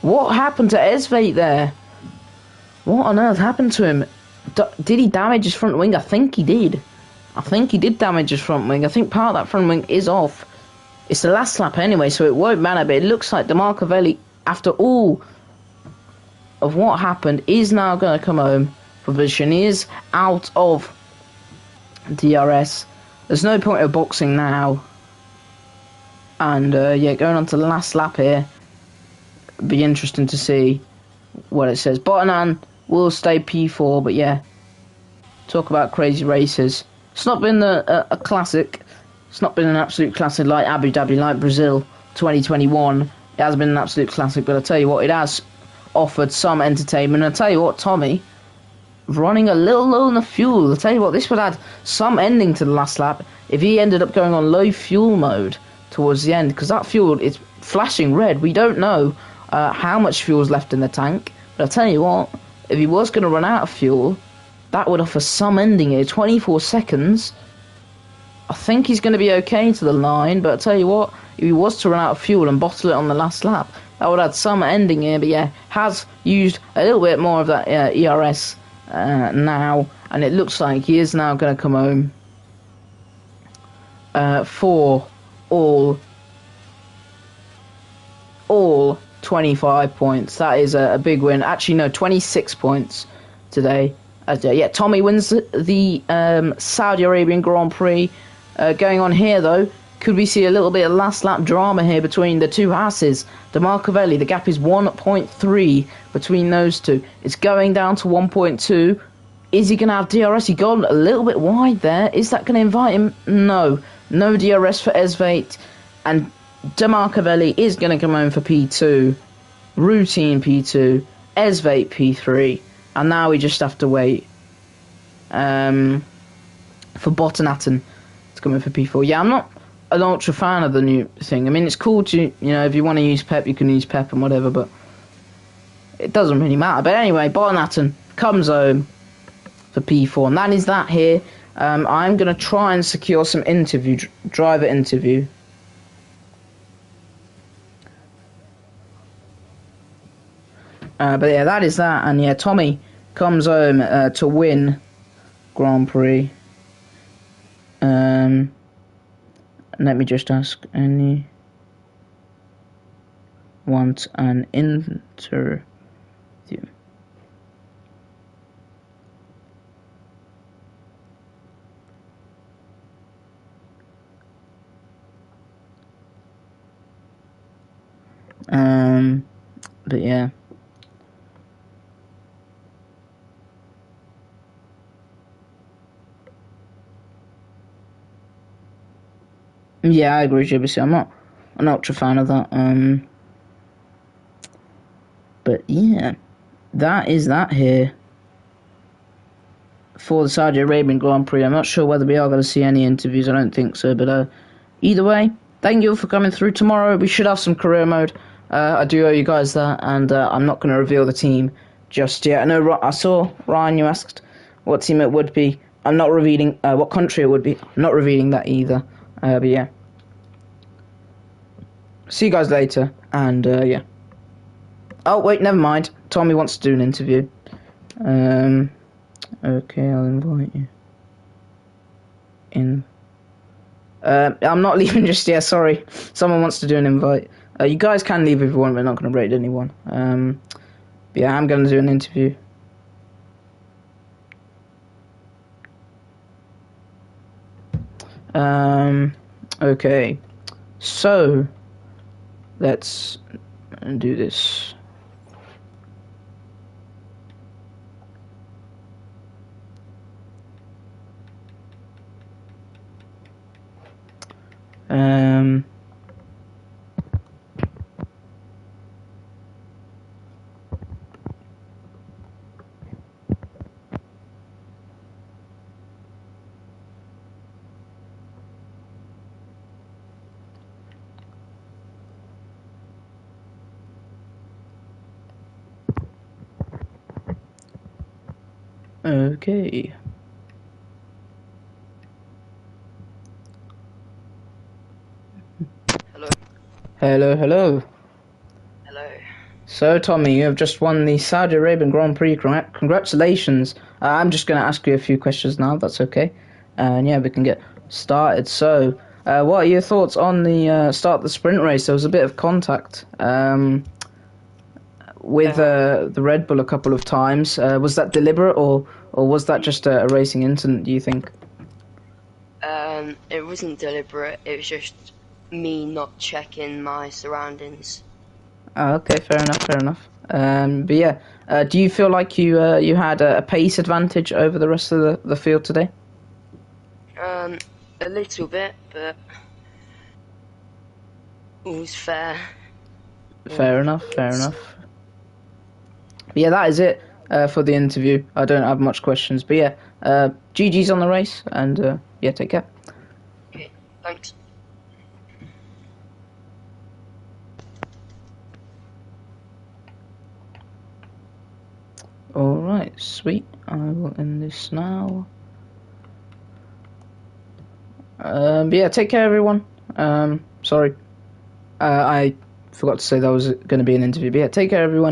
What happened to Esvate there? What on earth happened to him? Did he damage his front wing? I think he did. I think he did damage his front wing. I think part of that front wing is off. It's the last lap anyway, so it won't matter. But it looks like DeMarcovelli, after all of what happened, is now going to come home for position. He is out of DRS. There's no point of boxing now. And yeah, going on to the last lap here. Be interesting to see what it says. Bottas will stay P4, but yeah, talk about crazy races. It's not been a classic. It's not been an absolute classic like Abu Dhabi, like Brazil 2021. It has been an absolute classic, but I tell you what, it has offered some entertainment. And I tell you what, Tommy, running a little low on the fuel. I tell you what, this would add some ending to the last lap if he ended up going on low fuel mode towards the end, because that fuel is flashing red. We don't know how much fuel is left in the tank, but I tell you what, if he was going to run out of fuel, that would offer some ending here. 24 seconds. I think he's going to be okay to the line, but I tell you what, if he was to run out of fuel and bottle it on the last lap, that would add some ending here. But yeah, has used a little bit more of that ERS now, and it looks like he is now going to come home for all 25 points. That is a big win. Actually, no, 26 points today. Yeah, Tommy wins the Saudi Arabian Grand Prix. Going on here, though, could we see a little bit of last lap drama here between the two Haas's? DeMarcovelli, the gap is 1.3 between those two. It's going down to 1.2. Is he going to have DRS? He got a little bit wide there. Is that going to invite him? No. No DRS for Esvate. And DeMarcovelli is going to come home for P2. Routine P2. Esvate P3. And now we just have to wait for Bottas to come in for P4. Yeah, I'm not an ultra fan of the new thing. I mean, it's cool to, you know, if you want to use Pep, you can use Pep and whatever, but it doesn't really matter. But anyway, Bottas comes home for P4, and that is that here. I'm going to try and secure some driver interview. But yeah, that is that, and yeah, Tommy comes home to win Grand Prix. Let me just ask, any want an interview? But yeah. Yeah, I agree, JBC. I'm not an ultra fan of that. But yeah, that is that here for the Saudi Arabian Grand Prix. I'm not sure whether we are going to see any interviews. I don't think so. But either way, thank you for coming through. Tomorrow we should have some career mode. I do owe you guys that, and I'm not going to reveal the team just yet. I know I saw Ryan. You asked what team it would be. I'm not revealing what country it would be. I'm not revealing that either. But yeah. See you guys later, and yeah. Oh, wait, never mind. Tommy wants to do an interview. Okay, I'll invite you. in. I'm not leaving just yet. Sorry, someone wants to do an invite. You guys can leave if you want. We're not going to raid anyone. But yeah, I'm going to do an interview. Okay, so let's do this. Okay. Hello. Hello, hello. Hello. So, Tommy, you have just won the Saudi Arabian Grand Prix. Congratulations. I'm just going to ask you a few questions now, if that's okay. And yeah, we can get started. So, what are your thoughts on the start of the sprint race? There was a bit of contact with the Red Bull a couple of times. Was that deliberate, or was that just a racing incident, do you think? It wasn't deliberate. It was just me not checking my surroundings. Okay, fair enough, fair enough. But yeah, do you feel like you had a pace advantage over the rest of the field today? A little bit, but it was fair. Fair enough, fair enough. But yeah, that is it for the interview. I don't have much questions, but yeah, GG's on the race, and yeah, take care. Okay, thanks. Alright, sweet. I will end this now. But yeah, take care, everyone. Sorry, I forgot to say that was going to be an interview. But yeah, take care, everyone.